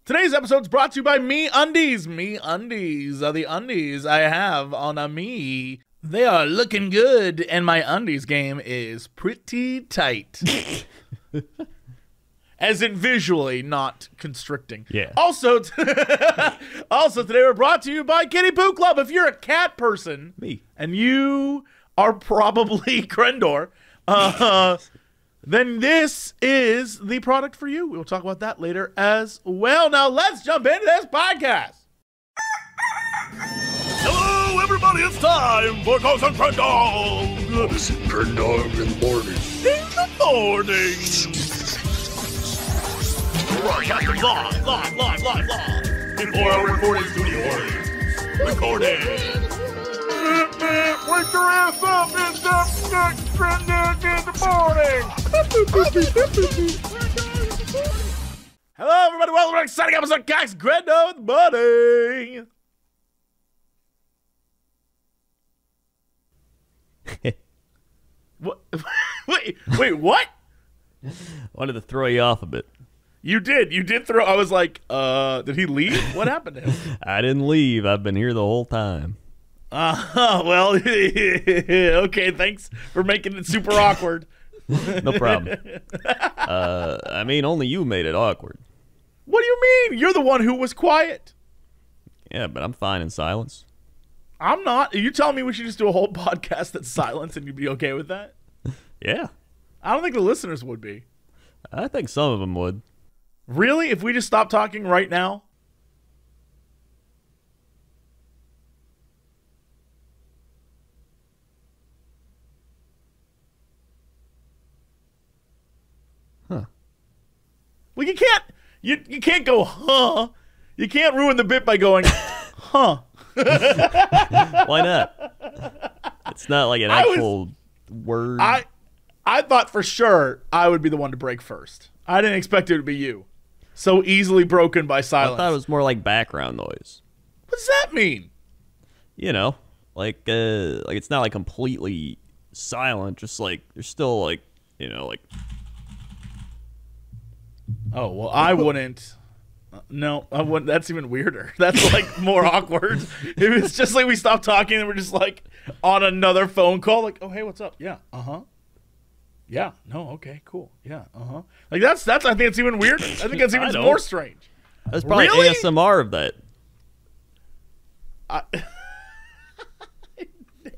Today's episode is brought to you by Me Undies. Me Undies are the undies I have on a me. They are looking good, and my undies game is pretty tight. As in visually, not constricting. Yeah. Also, also today we're brought to you by Kitty Poo Club. If you're a cat person, Me. and you are probably Crendor, then this is the product for you. We'll talk about that later as well. Now let's jump into this podcast. Hello, everybody. It's time for Ghost and Crendor. Ghost and Crendor in the morning. In the morning. Broadcasting live. Before our recording studio. Recording. Wake your ass up. It's up next Crendor in the morning. Hello, everybody. Welcome to an exciting episode of Cox Crendor with Buddy. What? Wait, what? Wanted to throw you off a bit. You did throw. I was like, did he leave? What happened to him? I didn't leave. I've been here the whole time. Well, okay, thanks for making it super awkward. No problem. I mean, only you made it awkward. What do you mean? You're the one who was quiet. Yeah, but I'm fine in silence. I'm not. Are you telling me we should just do a whole podcast that's silence and you'd be okay with that? Yeah. I don't think the listeners would be. I think some of them would. Really? If we just stop talking right now? Huh. Well, you can't. You can't go, huh? You can't ruin the bit by going, huh? Why not? It's not like an actual word. I thought for sure I would be the one to break first. I didn't expect it to be you. So easily broken by I silence. thought it was more like background noise. What does that mean? You know, like it's not like completely silent. Just like there's still like, you know, like. Oh, well, I wouldn't. No, I wouldn't. That's even weirder. That's like more awkward. If it's just like we stop talking and we're just like on another phone call, like, oh, hey, what's up? Yeah, yeah, no, okay, cool. Yeah, Like that's. I think it's even weirder. I think that's even more strange. That's probably Really? ASMR of that. I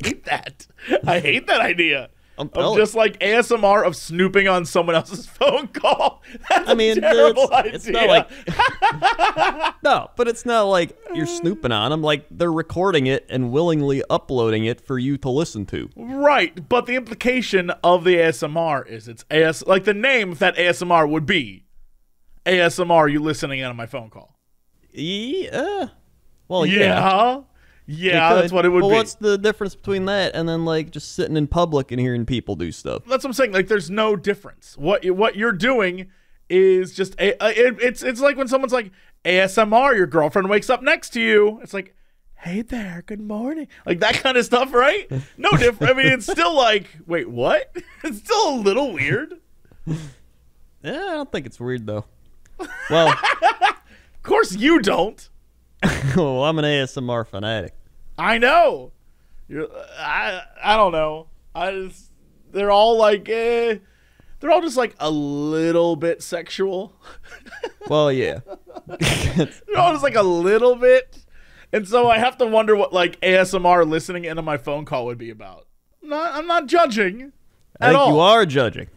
hate that. I hate that idea. Of just like ASMR of snooping on someone else's phone call. That's a terrible idea. It's not like no, but it's not like you're snooping on them. Like they're recording it and willingly uploading it for you to listen to. Right, but the implication of the ASMR is it's like the name of that ASMR would be ASMR. You listening in on my phone call? Yeah. Well, yeah, that's what it would be. Well, what's the difference between that and then like just sitting in public and hearing people do stuff? That's what I'm saying. Like, there's no difference. What you're doing is just it's like when someone's like ASMR. Your girlfriend wakes up next to you. It's like, hey there, good morning. Like that kind of stuff, right? No different. I mean, it's still like, wait, what? It's still a little weird. Yeah, I don't think it's weird though. Well, of course you don't. well, I'm an ASMR fanatic. I know. I don't know. They're all like, they're all just like a little bit sexual. Well, yeah. They're all just like a little bit. And so I have to wonder what like ASMR listening into my phone call would be about. I'm not judging at all. You are judging.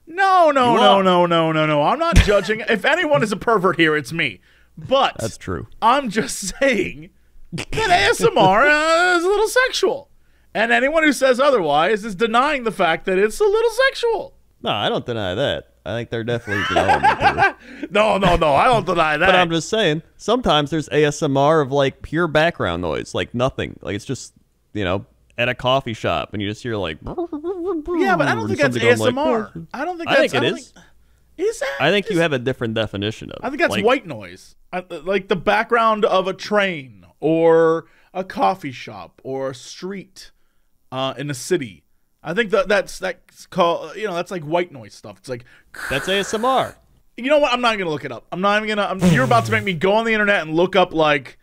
No. I'm not judging. If anyone is a pervert here, it's me. But that's true. I'm just saying that ASMR is a little sexual. And anyone who says otherwise is denying the fact that it's a little sexual. No, I don't deny that. I think they're definitely an element to it. No, I don't deny that. But I'm just saying, sometimes there's ASMR of like pure background noise, like nothing. Like it's just, you know, at a coffee shop and you just hear like. Yeah, but I don't think that's ASMR. Like, I don't think it is. Is that? I think you have a different definition of it. I think that's white noise. Like the background of a train or a coffee shop or a street in a city. I think that's called, you know, that's like white noise stuff. It's like that's ASMR. You know what? I'm not gonna look it up. I'm not even gonna. You're about to make me go on the internet and look up like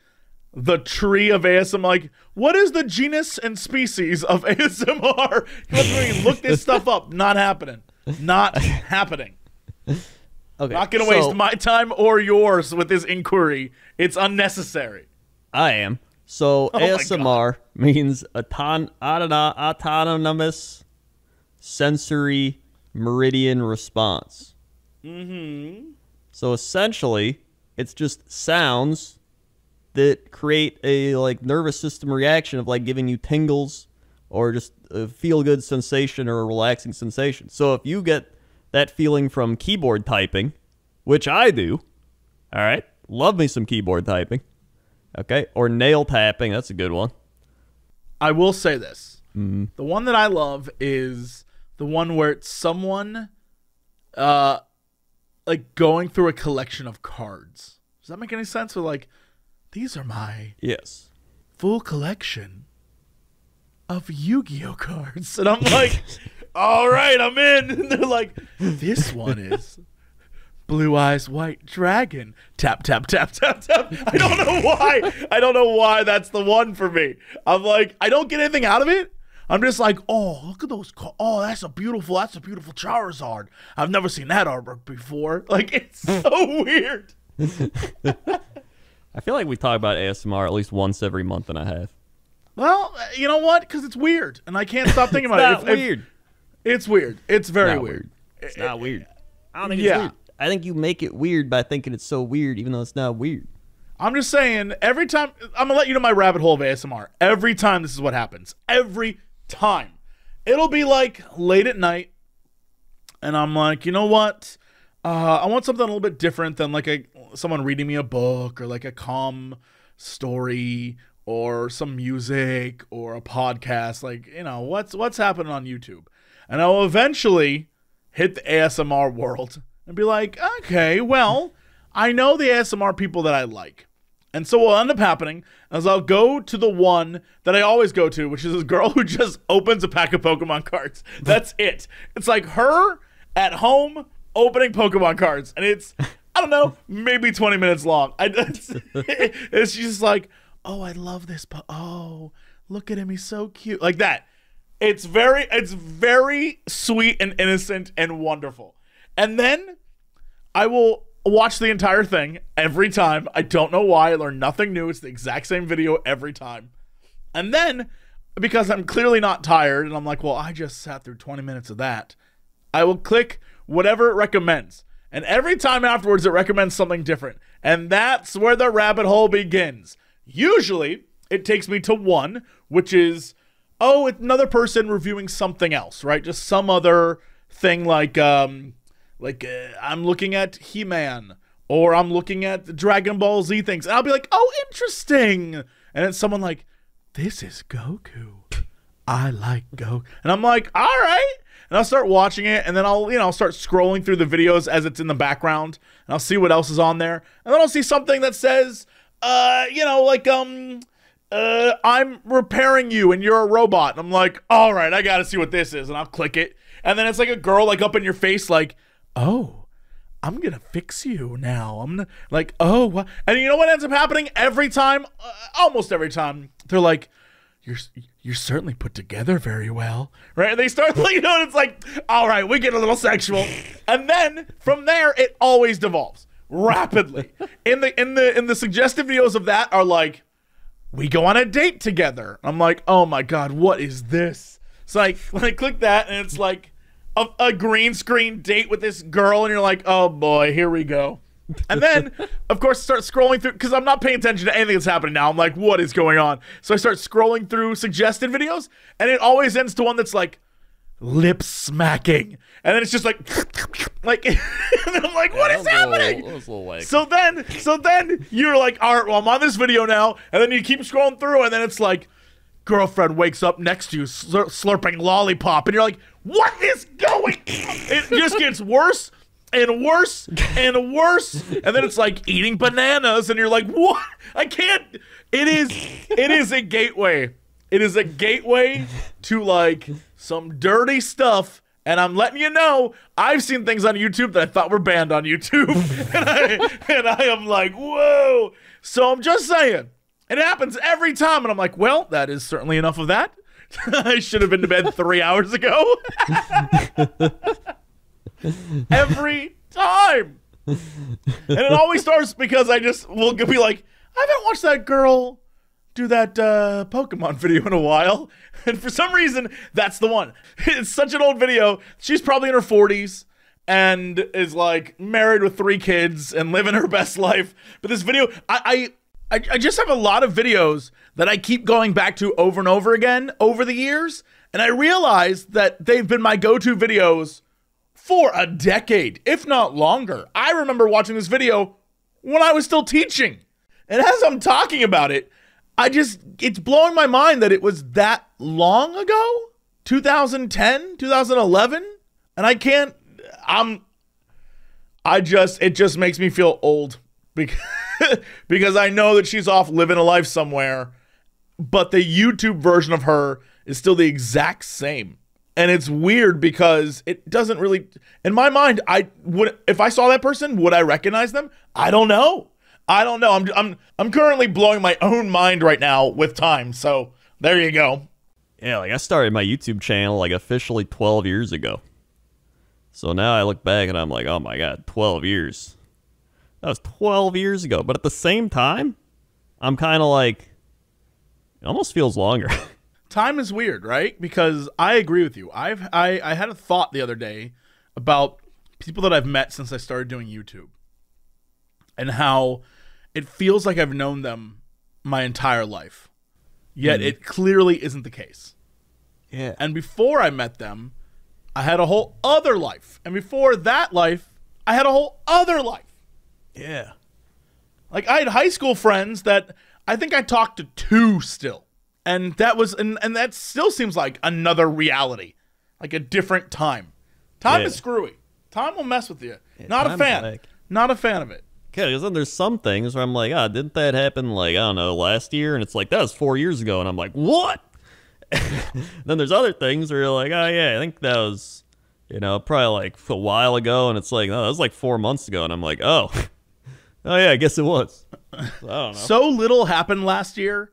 the tree of ASMR. Like, what is the genus and species of ASMR? You have to make me look this stuff up. Not happening. Not happening. Okay. Not gonna waste my time or yours with this inquiry. It's unnecessary. I am. So my ASMR means autonomous sensory meridian response. So essentially, it's just sounds that create a like nervous system reaction of like giving you tingles or just a feel-good sensation or a relaxing sensation. So if you get that feeling from keyboard typing, which I do, all right, love me some keyboard typing, okay, or nail tapping, that's a good one. I will say this. The one that I love is the one where it's someone like going through a collection of cards. Does that make any sense? Or like, these are my Yes. full collection of Yu-Gi-Oh cards. And I'm like, all right, I'm in. And they're like, this one is Blue Eyes White Dragon. Tap, tap, tap, tap, tap. I don't know why. I don't know why that's the one for me. I'm like, I don't get anything out of it. I'm just like, oh, look at those. Oh, that's a beautiful Charizard. I've never seen that artwork before. Like, it's so weird. I feel like we talk about ASMR at least once every month and a half. Well, you know what? Because it's weird, and I can't stop thinking about It's it. not weird. It's weird. It's very Not weird. It's not weird. I don't think Yeah. it's weird. I think you make it weird by thinking it's so weird, even though it's not weird. I'm just saying, every time, I'm going to let you know my rabbit hole of ASMR. Every time this is what happens. Every time. It'll be like late at night, and I'm like, you know what? I want something a little bit different than like someone reading me a book or like a calm story or some music or a podcast. Like, you know, what's happening on YouTube? And I'll eventually hit the ASMR world and be like, okay, well, I know the ASMR people that I like. And so what will end up happening is I'll go to the one that I always go to, which is this girl who just opens a pack of Pokemon cards. That's it. It's like her at home opening Pokemon cards. And it's, I don't know, maybe 20 minutes long. It's just like, oh, I love this. Oh, look at him. He's so cute. Like that. It's very sweet and innocent and wonderful. And then I will watch the entire thing every time. I don't know why. I learn nothing new. It's the exact same video every time. And then, because I'm clearly not tired, and I'm like, well, I just sat through 20 minutes of that, I will click whatever it recommends. And every time afterwards, it recommends something different. And that's where the rabbit hole begins. Usually, it takes me to one, which is, oh, it's another person reviewing something else, right? Just some other thing like I'm looking at He-Man, or I'm looking at the Dragon Ball Z things, and I'll be like, oh, interesting. And it's someone like, this is Goku. I like Goku. And I'm like, all right. And I'll start watching it, and then I'll start scrolling through the videos as it's in the background, and I'll see what else is on there. And then I'll see something that says, I'm repairing you and you're a robot. And I'm like, all right, I got to see what this is. And I'll click it. And then it's like a girl like up in your face, like, oh, I'm going to fix you now. I'm gonna, like, oh, what? And you know what ends up happening every time? Almost every time. They're like, you're certainly put together very well. Right? And they start like, and it's like, all right, we get a little sexual. And then from there, it always devolves rapidly. In the suggestive videos of that are like, we go on a date together. I'm like, oh my God, what is this? It's like, when I click that and it's like a green screen date with this girl, and you're like, oh boy, here we go. And then, of course, start scrolling through, because I'm not paying attention to anything that's happening now. I'm like, what is going on? So I start scrolling through suggested videos, and it always ends to one that's like, lip smacking. And then it's just like, and then I'm like, what is happening? So then you're like, all right, well, I'm on this video now. And then you keep scrolling through, and then it's like, girlfriend wakes up next to you slurping lollipop. And you're like, what is going on? It just gets worse and worse and worse. And then it's like eating bananas. And you're like, what? I can't. It is a gateway. It is a gateway to like some dirty stuff And I'm letting you know, I've seen things on YouTube that I thought were banned on YouTube. and I am like, whoa. So I'm just saying. It happens every time. And I'm like, well, that is certainly enough of that. I should have been to bed 3 hours ago. Every time. And it always starts because I just will be like, I haven't watched that girl do that Pokemon video in a while. And for some reason, that's the one. It's such an old video. She's probably in her 40s and is like married with 3 kids and living her best life. But this video, I just have a lot of videos that I keep going back to over and over again over the years. And I realize that they've been my go-to videos for a decade, if not longer. I remember watching this video when I was still teaching. And as I'm talking about it, it's blowing my mind that it was that long ago, 2010, 2011. And it just makes me feel old because I know that she's off living a life somewhere, but the YouTube version of her is still the exact same. And it's weird because it doesn't really, in my mind, if I saw that person, would I recognize them? I don't know. I'm currently blowing my own mind right now with time. So there you go. Yeah, like I started my YouTube channel like officially 12 years ago. So now I look back and I'm like, oh my God, 12 years. That was 12 years ago. But at the same time, I'm kind of like, it almost feels longer. Time is weird, right? Because I agree with you. I had a thought the other day about people that I've met since I started doing YouTube and how it feels like I've known them my entire life. Yet it clearly isn't the case. Yeah. And before I met them, I had a whole other life. And before that life, I had a whole other life. Yeah. Like I had high school friends that I think I talked to 2 still. And that was and that still seems like another reality. Like a different time. Time is screwy. Time will mess with you. Yeah, Not a fan. like- Not a fan of it. Okay, because then there's some things where I'm like, didn't that happen, like, I don't know, last year? And it's like, that was 4 years ago. And I'm like, what? Then there's other things where you're like, oh, yeah, I think that was, probably like a while ago. And it's like, no, that was like 4 months ago. And I'm like, oh, yeah, I guess it was. So, I don't know. So little happened last year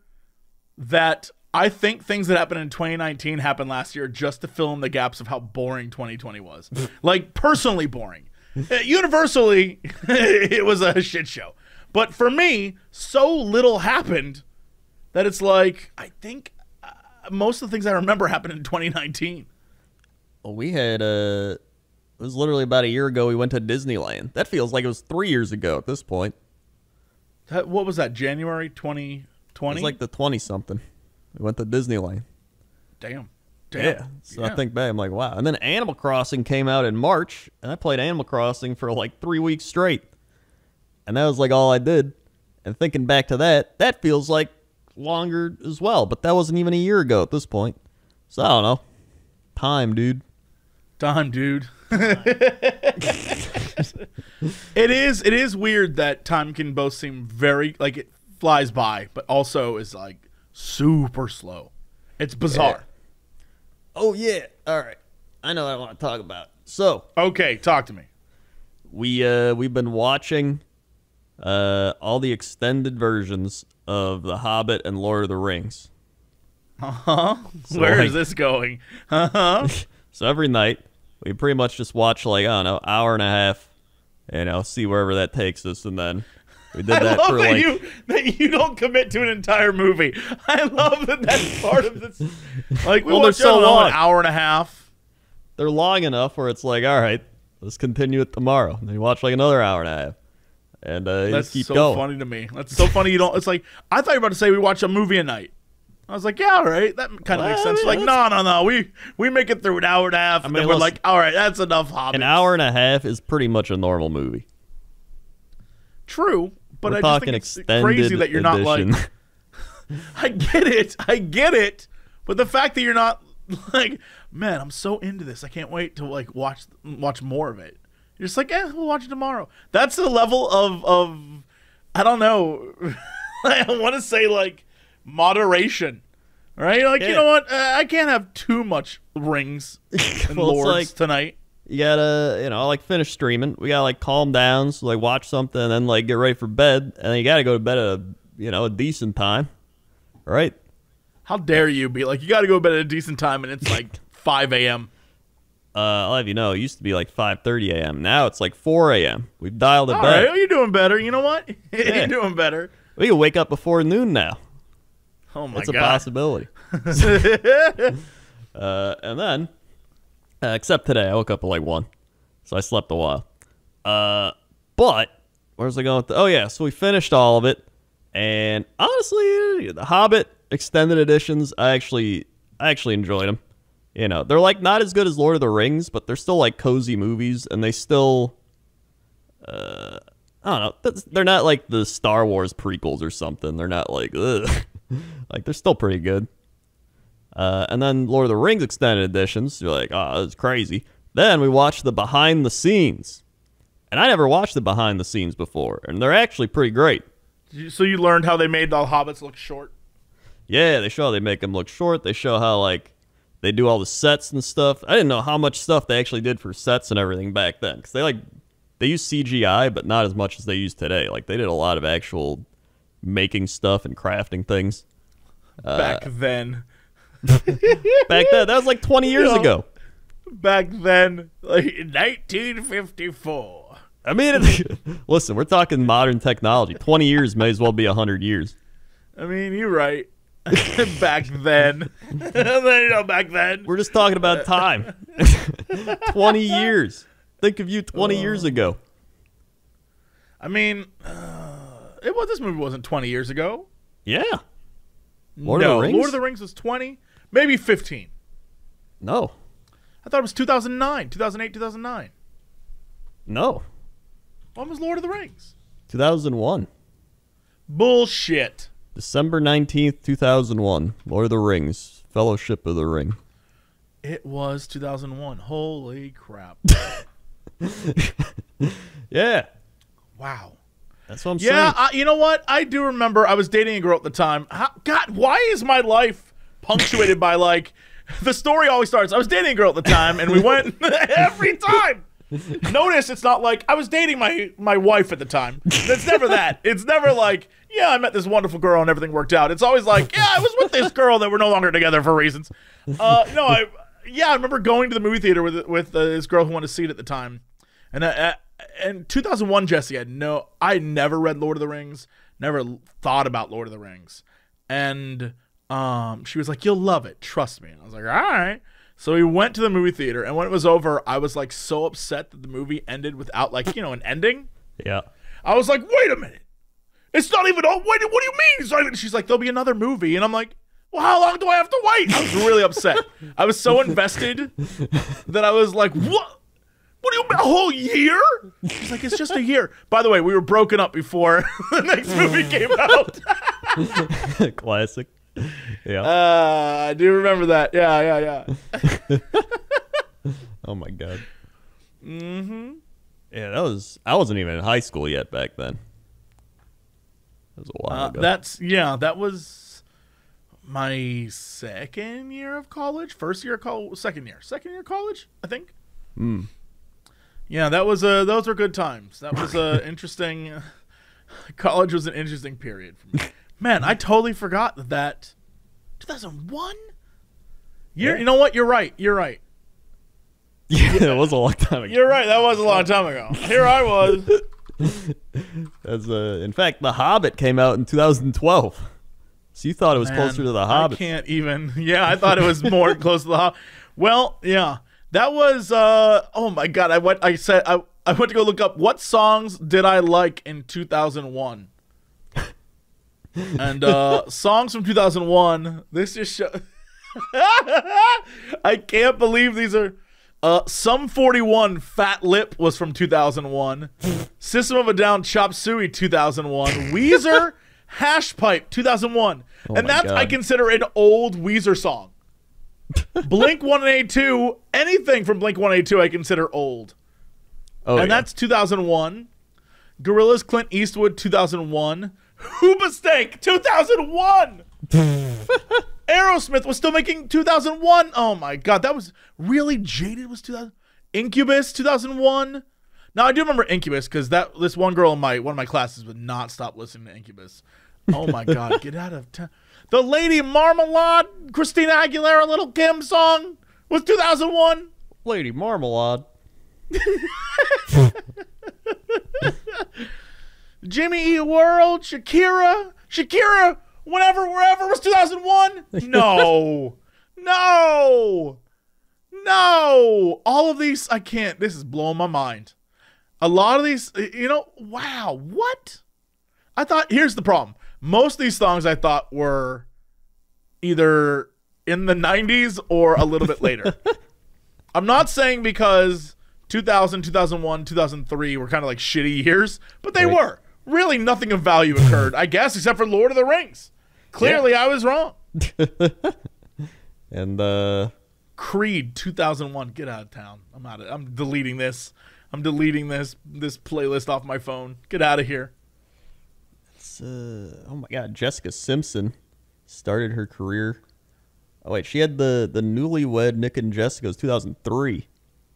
that I think things that happened in 2019 happened last year just to fill in the gaps of how boring 2020 was. Like, personally boring. Universally, it was a shit show. But for me, so little happened that it's like, I think most of the things I remember happened in 2019. Well, we had, it was literally about a year ago we went to Disneyland. That feels like it was 3 years ago at this point. What was that, January 2020? It was like the 20-something. We went to Disneyland. Damn. Yeah. So I think back, I'm like, wow. And then Animal Crossing came out in March, and I played Animal Crossing for like 3 weeks straight. And that was like all I did. And thinking back to that feels like longer as well. But that wasn't even a year ago at this point. So I don't know. Time, dude. Time, dude. It is weird that time can both seem very, like, it flies by, but also is like super slow. It's bizarre. Yeah. Oh, yeah. All right. I know what I want to talk about. So. Okay, talk to me. We've been watching all the extended versions of The Hobbit and Lord of the Rings. Uh-huh. So, Where like, is this going? Uh-huh. So every night, we pretty much just watch, like, I don't know, hour and a half, see wherever that takes us, and then we did that for, that like... that you don't commit to an entire movie. I love that that's part of this. Like, we Well, they're watched, so long. an hour and a half. They're long enough where it's like, all right, let's continue it tomorrow. And then you watch, like, another hour and a half. And you That's just keep so going. funny to me. That's so funny you don't. It's like, I thought you were about to say we watch a movie a night. I was like, yeah, all right, that kind of makes sense. yeah, Like, no, we make it through an hour and a half, and mean, then we're listen, like, all right, that's enough Hobbits. An hour and a half is pretty much a normal movie. True, but We're I just talking think it's extended crazy that you're edition. not like, I get it, but the fact that you're not like, man, I'm so into this, I can't wait to like watch more of it. You're just like, we'll watch it tomorrow. That's the level of I don't know. I want to say like moderation Right? Like, you Yeah. know what? I can't have too much rings and Well, it's lords like- tonight. You gotta, like, finish streaming. We gotta, like, calm down, so, like, watch something, and then, like, get ready for bed. And then you gotta go to bed at a decent time. Right? How dare you be like, you got to go to bed at a decent time, and it's like 5 a.m. I'll have you know, it used to be, like, 5:30 a.m. Now it's, like, 4 a.m. We've dialed it All back. right, well, you're doing better. You know what? Yeah. You're doing better. We can wake up before noon now. Oh, my It's a God. possibility. And then, except today, I woke up at, like, 1. So I slept a while. But, where's I going with oh, yeah, so we finished all of it. And honestly, the Hobbit extended editions, I actually enjoyed them. You know, they're like not as good as Lord of the Rings, but they're still like cozy movies, and they still, I don't know, they're not like the Star Wars prequels or something. They're not like, ugh. Like they're still pretty good. And then Lord of the Rings extended editions, you're like, oh, that's crazy. Then we watched the behind the scenes, and I never watched the behind the scenes before, and they're actually pretty great. So you learned how they made the hobbits look short? Yeah, they show how they make them look short. They show how, like, they do all the sets and stuff. I didn't know how much stuff they actually did for sets and everything back then. Because they use CGI, but not as much as they use today. Like, they did a lot of actual making stuff and crafting things. Back then. Back then, that was like 20 years ago. Back then, like in 1954. I mean, listen, we're talking modern technology. 20 years may as well be 100 years. I mean, you're right. Back then. Back then. We're just talking about time. 20 years. Think of you 20 years ago. I mean, this movie wasn't 20 years ago. Yeah. Lord of the Rings was 20, maybe 15. No. I thought it was 2009, 2008, 2009. No. When was Lord of the Rings? 2001. Bullshit. December 19th, 2001. Lord of the Rings. Fellowship of the Ring. It was 2001. Holy crap. Yeah. Wow. That's what I'm saying. Yeah, you know what? I do remember I was dating a girl at the time. God, why is my life punctuated by, like, the story always starts, I was dating a girl at the time, and we went every time. Notice it's not like I was dating my wife at the time. It's never that. It's never like, yeah, I met this wonderful girl and everything worked out. It's always like, yeah, I was with this girl that we're no longer together for reasons. I remember going to the movie theater with this girl who wanted to see it at the time. And 2001, Jesse, I never read Lord of the Rings, never thought about Lord of the Rings. And she was like, you'll love it, trust me. And I was like, all right. So we went to the movie theater, and when it was over, I was like so upset that the movie ended without, like, an ending. Yeah. I was like, wait a minute. It's not even, what do you mean? It's not even, she's like, there'll be another movie. And I'm like, well, how long do I have to wait? I was really upset. I was so invested that I was like, what? What do you mean, a whole year? She's like, it's just a year. By the way, we were broken up before the next movie came out. Classic. Yeah. I do remember that. Yeah. Oh my god. Mm-hmm. Yeah, I wasn't even in high school yet back then. That was a while ago. That was my second year of college. First year of college, second year of college, I think. Yeah, that was those were good times. That was interesting. College was an interesting period for me. Man, I totally forgot that 2001 year. Yeah. You know what? You're right. Yeah, it was a long time ago. You're right. That was a long time ago. Here I was. In fact, The Hobbit came out in 2012. So you thought it was closer to The Hobbit. I can't even. Yeah, I thought it was more close to The Hobbit. Well, yeah. That was oh my god, I went to go look up what songs did I like in 2001. And songs from 2001, this just show I can't believe these are Sum 41 Fat Lip was from 2001. System of a Down Chop Suey 2001. Weezer Hash Pipe 2001. And that's God. I consider an old Weezer song. Blink 182, anything from Blink 182 I consider old. And that's 2001. Gorillaz Clint Eastwood 2001. Hoobastank 2001. Aerosmith was still making 2001. Oh my God, that was really Jaded was 2000. Incubus 2001. Now I do remember Incubus because this one girl in one of my classes would not stop listening to Incubus. Oh my God, get out of town. The Lady Marmalade, Christina Aguilera, Little Kim song was 2001. Lady Marmalade. Jimmy Eat World, Shakira, whenever, wherever was 2001. No. All of these, I can't. This is blowing my mind. A lot of these, wow, what? I thought, here's the problem. Most of these songs I thought were either in the 90s or a little bit later. I'm not saying because 2000, 2001, 2003 were kind of like shitty years, but they were. Really nothing of value occurred, I guess, except for Lord of the Rings. Clearly, I was wrong. And Creed 2001. Get out of town. I'm out of it. I'm deleting this. This playlist off my phone. Get out of here. oh my God, Jessica Simpson started her career. Oh wait, she had the Newlywed Nick and Jessica. It was 2003.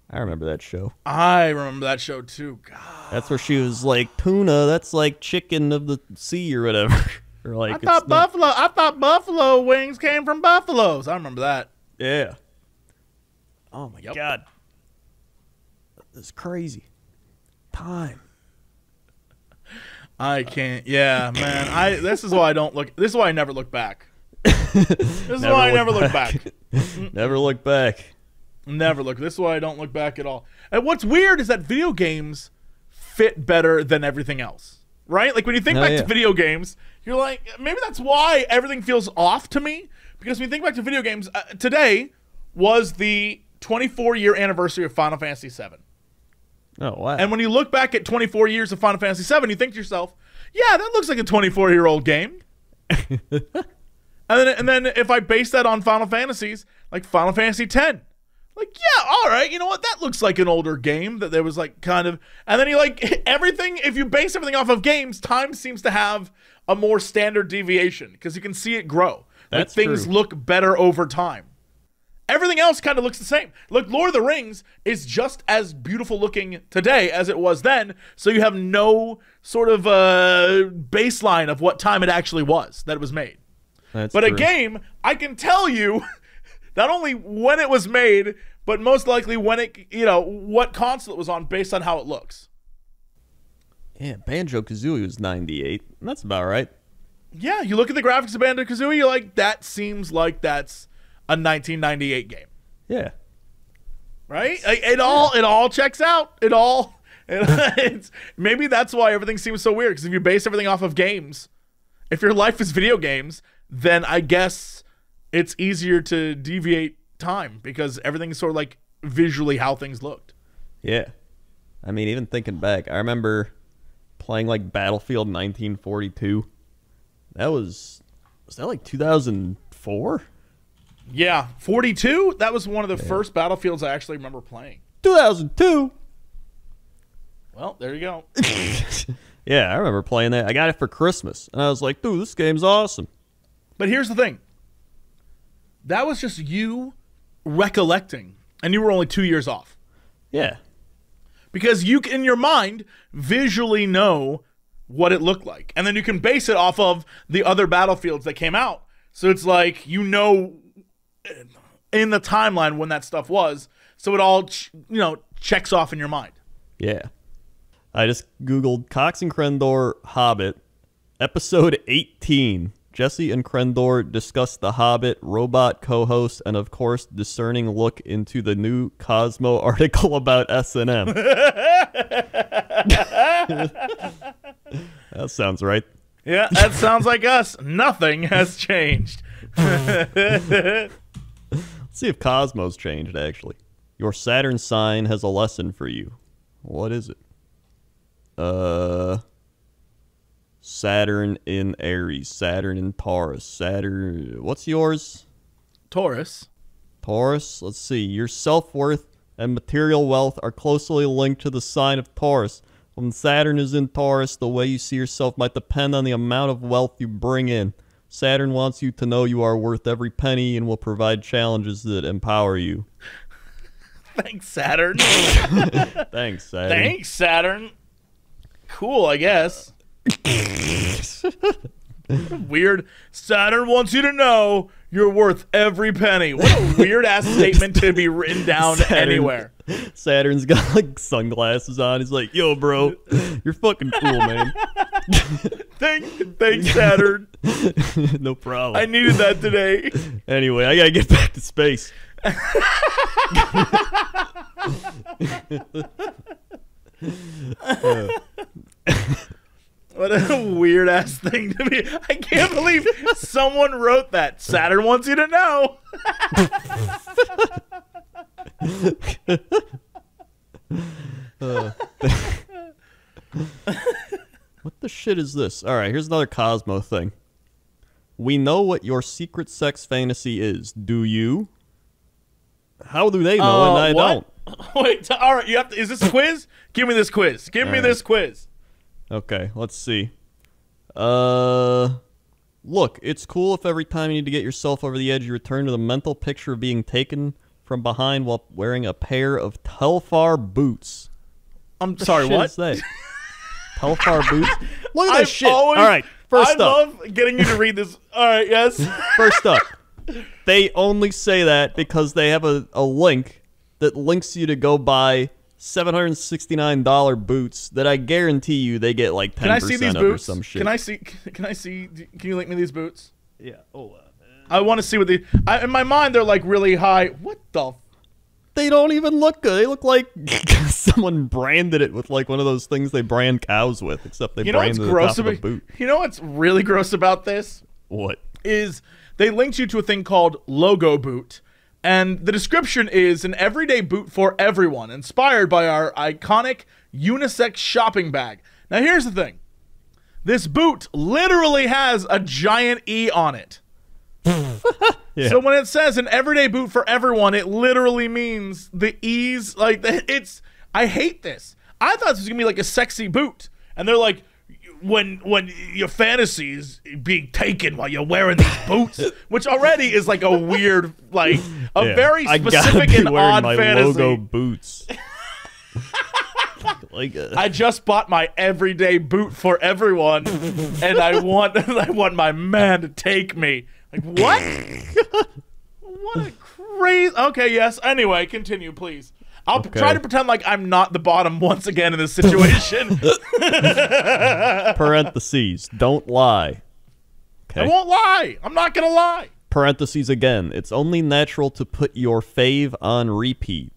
I remember that show. I remember that show too. God. That's where she was like, tuna, that's like chicken of the sea or whatever. Or like I thought buffalo wings came from buffaloes. I remember that. Yeah. Oh my God. That's crazy. Time. I can't. Yeah, man. This is why I don't look. This is why I never look back. This is why I never look back. Never look back. Never look. This is why I don't look back at all. And what's weird is that video games fit better than everything else, right? Like when you think back to video games, you're like, maybe that's why everything feels off to me. Because when you think back to video games, today was the 24-year anniversary of Final Fantasy VII. Oh, wow. And when you look back at 24 years of Final Fantasy VII, you think to yourself, yeah, that looks like a 24-year-old game. and then if I base that on Final Fantasies, like Final Fantasy X, like, yeah, all right, you know what? That looks like an older game that there was like kind of, and then you like everything, if you base everything off of games, time seems to have a more standard deviation because you can see it grow. That's like things true. look better over time. Everything else kind of looks the same. Look, Lord of the Rings is just as beautiful looking today as it was then, so you have no sort of baseline of what time it actually was that it was made. That's but true. a game, I can tell you not only when it was made, but most likely when it, what console it was on based on how it looks. Yeah, Banjo-Kazooie was 98. That's about right. Yeah, you look at the graphics of Banjo-Kazooie, you're like, that seems like that's a 1998 game. Yeah. Right? It all checks out. It's maybe that's why everything seems so weird, because if you base everything off of games, if your life is video games, then I guess it's easier to deviate time because everything's sort of like visually how things looked. Yeah. I mean, even thinking back, I remember playing like Battlefield 1942. Was that like 2004? Yeah, 42. That was one of the first Battlefields I actually remember playing. 2002. Well, there you go. Yeah, I remember playing that. I got it for Christmas, and I was like, dude, this game's awesome. But here's the thing. That was just you recollecting, and you were only 2 years off. Yeah. Because you, in your mind, visually know what it looked like. And then you can base it off of the other Battlefields that came out. So it's like, in the timeline when that stuff was. So it all, checks off in your mind. Yeah. I just Googled Cox and Crendor Hobbit, episode 18. Jesse and Crendor discuss The Hobbit, robot co-host, and of course, discerning look into the new Cosmo article about S&M. That sounds right. Yeah, that sounds like us. Nothing has changed. Let's see if Cosmo's changed, actually. Your Saturn sign has a lesson for you. What is it? Saturn in Aries, Saturn in Taurus, Saturn... What's yours? Taurus. Taurus? Let's see. Your self-worth and material wealth are closely linked to the sign of Taurus. When Saturn is in Taurus, the way you see yourself might depend on the amount of wealth you bring in. Saturn wants you to know you are worth every penny and will provide challenges that empower you. Thanks, Saturn. Thanks, Saturn. Thanks, Saturn. Cool, I guess. Weird. Saturn wants you to know you're worth every penny. What a weird ass statement to be written down anywhere. Saturn's got like sunglasses on. He's like, yo, bro, you're fucking cool, man. Thanks, Saturn. No problem. I needed that today. Anyway, I gotta get back to space. What a weird ass thing to be. I can't believe someone wrote that. Saturn wants you to know. What the shit is this? All right, here's another Cosmo thing. We know what your secret sex fantasy is. Do you? How do they know and I what? don't? Wait, all right, you have to. Is this a quiz? Give me this quiz. Give me this quiz. Okay, let's see. Look, it's cool if every time you need to get yourself over the edge, you return to the mental picture of being taken from behind while wearing a pair of Telfar boots. I'm sorry, what? Is that? Telfar boots? Look at this shit. Always, All right, first I up. love getting you to read this. All right, yes. First up, they only say that because they have a link that links you to go buy $769 boots that I guarantee you they get like 10% Can I see these of boots? or some shit. Can I see? Can I see? Can you link me these boots? Yeah. Oh, I want to see what the. In my mind, they're like really high. What the? they don't even look good. They look like someone branded it with like one of those things they brand cows with, except they You know what's branded the gross top of about? the boot. You know what's really gross about this What? is they linked you to a thing called Logo Boot. And the description is an everyday boot for everyone, inspired by our iconic unisex shopping bag. Now, here's the thing. This boot literally has a giant E on it. Yeah. So when it says an everyday boot for everyone, it literally means the E's. Like, it's... I hate this. I thought this was going to be like a sexy boot. And they're like, when your fantasy is being taken while you're wearing these boots, which already is like a weird, like a very I gotta specific be and wearing odd my fantasy. logo boots. Like I just bought my everyday boot for everyone, and I want my man to take me. Like what? What a crazy. Okay, yes. Anyway, continue, please. I'll try to pretend like I'm not the bottom once again in this situation. parentheses, don't lie. Okay. I won't lie. I'm not gonna lie. Parentheses again. It's only natural to put your fave on repeat.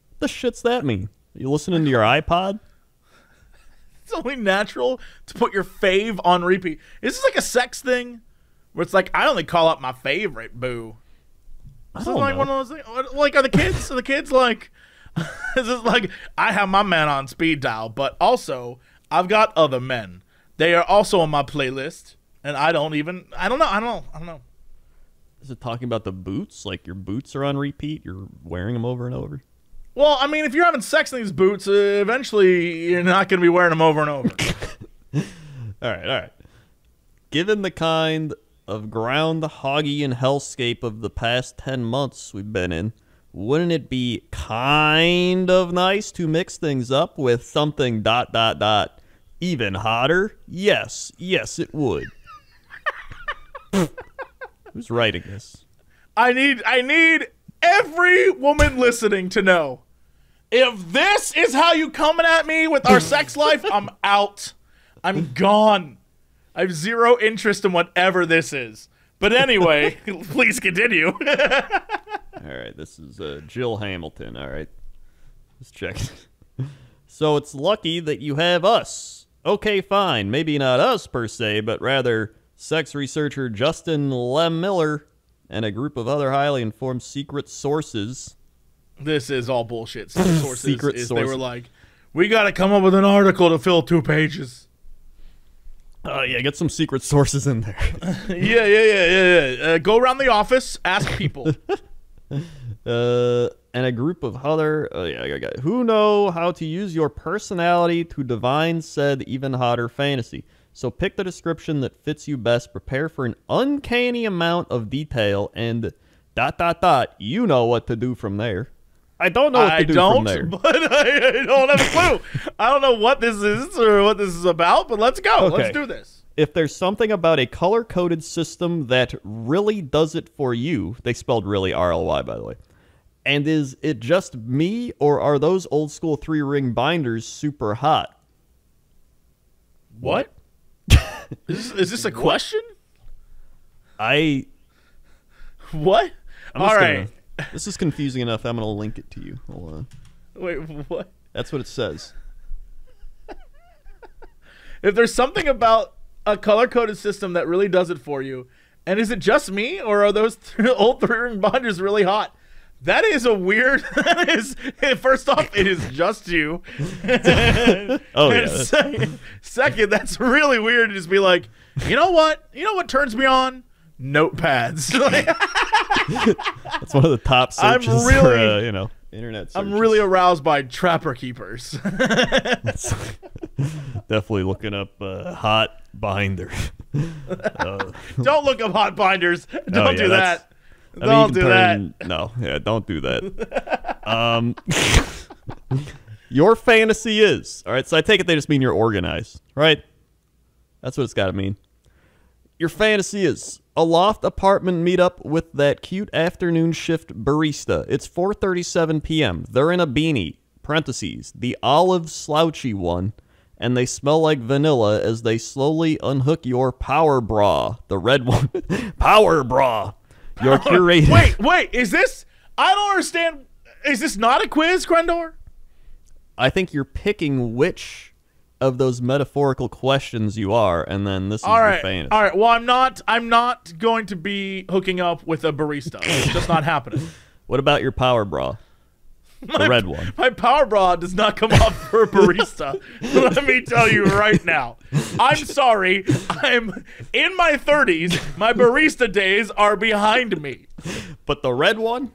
What the shit's that mean? You listening to your iPod? It's only natural to put your fave on repeat. Is this like a sex thing? Where it's like, I only call up my favorite, boo. Is it like one of those things? Like, are the kids like, is it like, I have my man on speed dial, but also, I've got other men. They are also on my playlist, and I don't know. Is it talking about the boots? Like your boots are on repeat? You're wearing them over and over? Well, I mean, if you're having sex in these boots, eventually you're not going to be wearing them over and over. All right. Given the kind of groundhoggian hellscape of the past 10 months we've been in, wouldn't it be kind of nice to mix things up with something ... even hotter? Yes, it would. Who's writing this? I need every woman listening to know, if this is how you coming at me with our sex life, I'm out. I'm gone. I have zero interest in whatever this is. But anyway, please continue. All right, this is Jill Hamilton. All right, let's check. So it's lucky that you have us. Okay, fine. Maybe not us per se, but rather sex researcher Justin Lem Miller and a group of other highly informed secret sources. This is all bullshit. Sources Secret is sources. They were like, we got to come up with an article to fill 2 pages. Yeah, get some secret sources in there. Yeah. Go around the office, ask people. And a group of other who know how to use your personality to divine said even hotter fantasy. So pick the description that fits you best. Prepare for an uncanny amount of detail and ... You know what to do from there. I don't know what to do from there. But I don't have a clue. I don't know what this is or what this is about, but let's go. Okay. Let's do this. If there's something about a color-coded system that really does it for you, they spelled really RLY, by the way, and is it just me, or are those old-school 3-ring binders super hot? What? Is this a question? What? All right. This is confusing enough. I'm going to link it to you. Hold on. Wait, what? That's what it says. If there's something about a color-coded system that really does it for you, and is it just me, or are those old 3-ring binders really hot? That is a weird... First off, it is just you. Oh, yeah. Second, that's really weird to just be like, you know what? You know what turns me on? Notepads. That's one of the top searches for, internet searches. I'm really aroused by Trapper Keepers. Definitely looking up hot binder. Don't look up hot binders. Don't do that. Don't do that. No, yeah, don't do that. Your fantasy is, all right, so I take it they just mean you're organized, right? That's what it's got to mean. Your fantasy is a loft apartment meetup with that cute afternoon shift barista. It's 4:37 p.m. They're in a beanie, parentheses, the olive slouchy one, and they smell like vanilla as they slowly unhook your power bra, the red one. Power bra. Your curated... Wait, is this... I don't understand. Is this not a quiz, Crendor? I think you're picking which of those metaphorical questions you are, and then this is the fantasy. All right, well, I'm not going to be hooking up with a barista. It's just not happening. What about your power bra? The red one. My power bra does not come off for a barista. Let me tell you right now. I'm sorry. I'm in my 30s. My barista days are behind me. But the red one?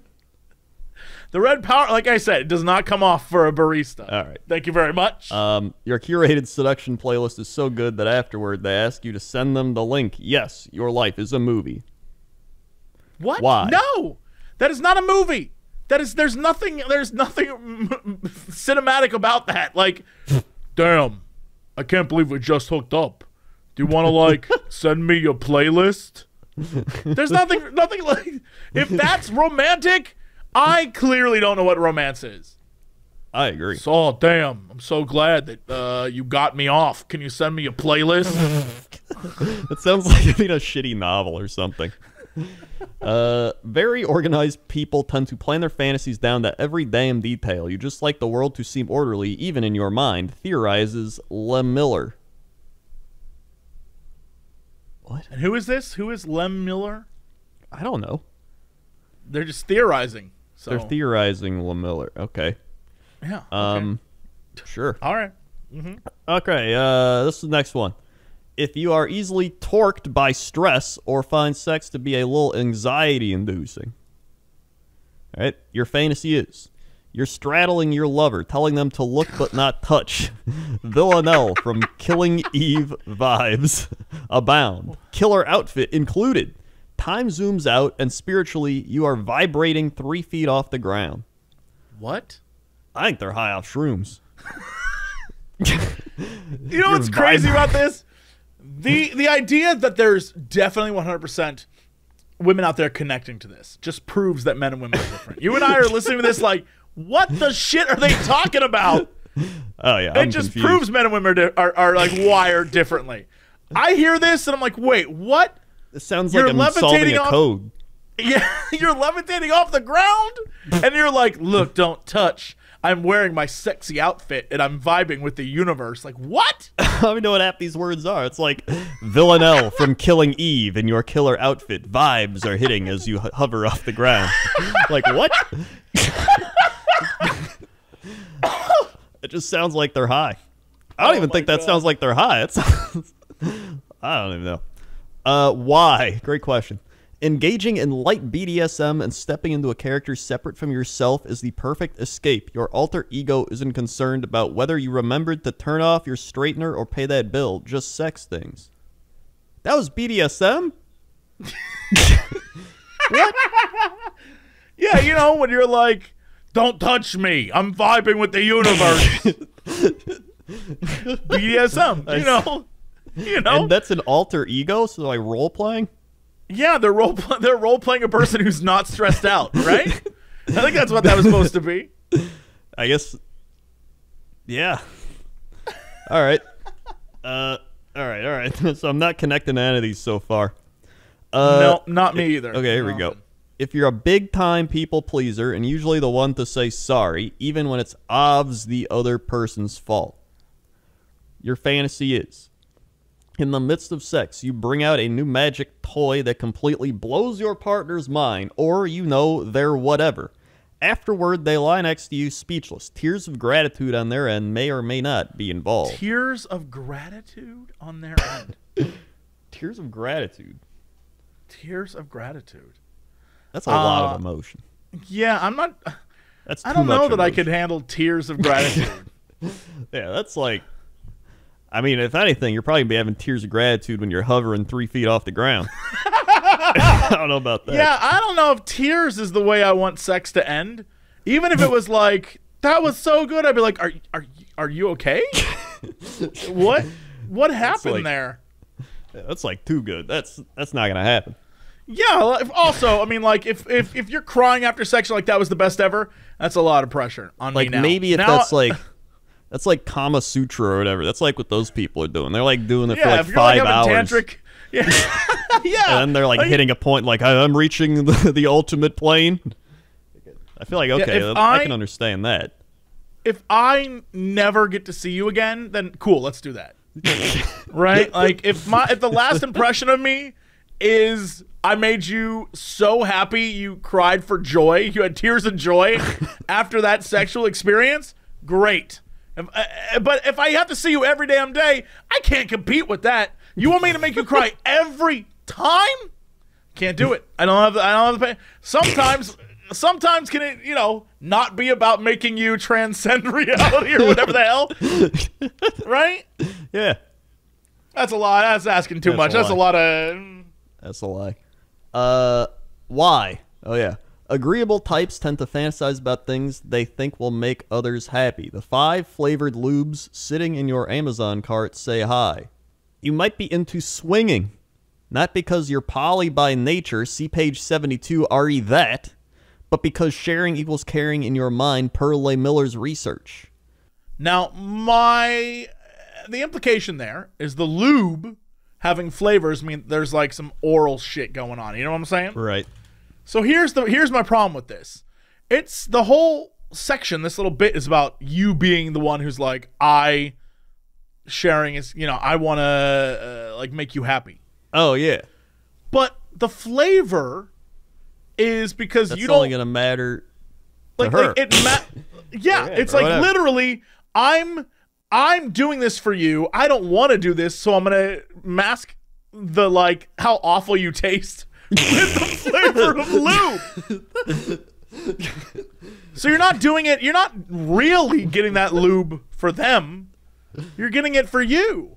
The red power, like I said, it does not come off for a barista. All right. Thank you very much. Your curated seduction playlist is so good that afterward they ask you to send them the link. Yes, your life is a movie. What? Why? No, that is not a movie. There's nothing cinematic about that. Like, damn, I can't believe we just hooked up. Do you want to send me your playlist? There's nothing like, if that's romantic, I clearly don't know what romance is. I agree. So, damn, I'm so glad that you got me off. Can you send me a playlist? That sounds like a shitty novel or something. Very organized people tend to plan their fantasies down to every damn detail. You just like the world to seem orderly, even in your mind, theorizes Lem Miller. What? And who is this? Who is Lem Miller? I don't know. They're just theorizing. So. They're theorizing Lem Miller. Okay. Yeah. Okay. Sure. All right. Mm-hmm. Okay. This is the next one. If you are easily torqued by stress or find sex to be a little anxiety-inducing, all right, your fantasy is you're straddling your lover, telling them to look but not touch. Villanelle from Killing Eve vibes abound. Killer outfit included. Time zooms out, and spiritually, you are vibrating 3 feet off the ground. What? I think they're high off shrooms. You know what's crazy about this? The idea that there's definitely 100% women out there connecting to this just proves that men and women are different. You and I are listening to this like, what the shit are they talking about? Oh, yeah. It just proves men and women are like wired differently. I hear this and I'm like, wait, what? It sounds like I'm solving a code. Yeah, you're levitating off the ground and you're like, look, don't touch. I'm wearing my sexy outfit and I'm vibing with the universe. Like, what? I don't even know what half these words are. It's like Villanelle from Killing Eve in your killer outfit. Vibes are hitting as you hover off the ground. Like, what? It just sounds like they're high. I don't even think that sounds like they're high. I don't even know. Why? Great question. Engaging in light BDSM and stepping into a character separate from yourself is the perfect escape. Your alter ego isn't concerned about whether you remembered to turn off your straightener or pay that bill, just sex things. That was BDSM? What? Yeah, you know, when you're like, don't touch me, I'm vibing with the universe. BDSM, you know. And that's an alter ego, so like role playing? Yeah, they're role playing a person who's not stressed out, right? I think that's what that was supposed to be. I guess. Yeah. All right. All right. So I'm not connecting any of these so far. No, not me either. Okay, here we go. If you're a big-time people pleaser and usually the one to say sorry, even when it's obvs the other person's fault, your fantasy is, in the midst of sex, you bring out a new magic toy that completely blows your partner's mind, or they're whatever. Afterward, they lie next to you speechless. Tears of gratitude on their end may or may not be involved. Tears of gratitude on their end. Tears of gratitude. Tears of gratitude. That's a lot of emotion. Yeah, I'm not. That's I don't too much know that I emotion. could handle tears of gratitude. Yeah, that's like. I mean, if anything, you're probably gonna be having tears of gratitude when you're hovering 3 feet off the ground. I don't know about that. Yeah, I don't know if tears is the way I want sex to end. Even if it was like, that was so good, I'd be like, are you okay? What happened like- there? Yeah, that's like too good. That's not gonna happen. Yeah. Also, I mean, like, if you're crying after sex, you're like, that was the best ever. That's a lot of pressure on me Like now. maybe if Now- that's like Kama Sutra or whatever. That's like what those people are doing. They're like doing it for yeah, like if you're 5 like hours. having tantric, yeah, yeah, And then they're like hitting a point like I'm reaching the ultimate plane. I feel like okay, if I can understand that. If I never get to see you again, then cool, let's do that. Right? Like if the last impression of me is I made you so happy you cried for joy, you had tears of joy after that sexual experience, great. But if I have to see you every damn day, I can't compete with that. You want me to make you cry every time? Can't do it. I don't have the pain. Sometimes can it, not be about making you transcend reality or whatever the hell? Right? Yeah, That's a lot. That's asking too much. That's a lot of. that's a lie. Why? Oh yeah. Agreeable types tend to fantasize about things they think will make others happy. The 5 flavored lubes sitting in your Amazon cart say hi. You might be into swinging. Not because you're poly by nature, see page 72, re that, but because sharing equals caring in your mind per Leigh Miller's research. Now, the implication there is the lube having flavors mean there's like some oral shit going on. You know what I'm saying? Right. So here's my problem with this. It's the whole section, this little bit is about you being the one who's like, sharing is, I want to like make you happy. Oh yeah. But the flavor is because That's you don't only gonna matter to like, her. yeah, it's or like whatever. literally I'm doing this for you. I don't want to do this, so I'm gonna mask the like how awful you taste with the flavor of lube. So you're not doing it. You're not really getting that lube for them. You're getting it for you.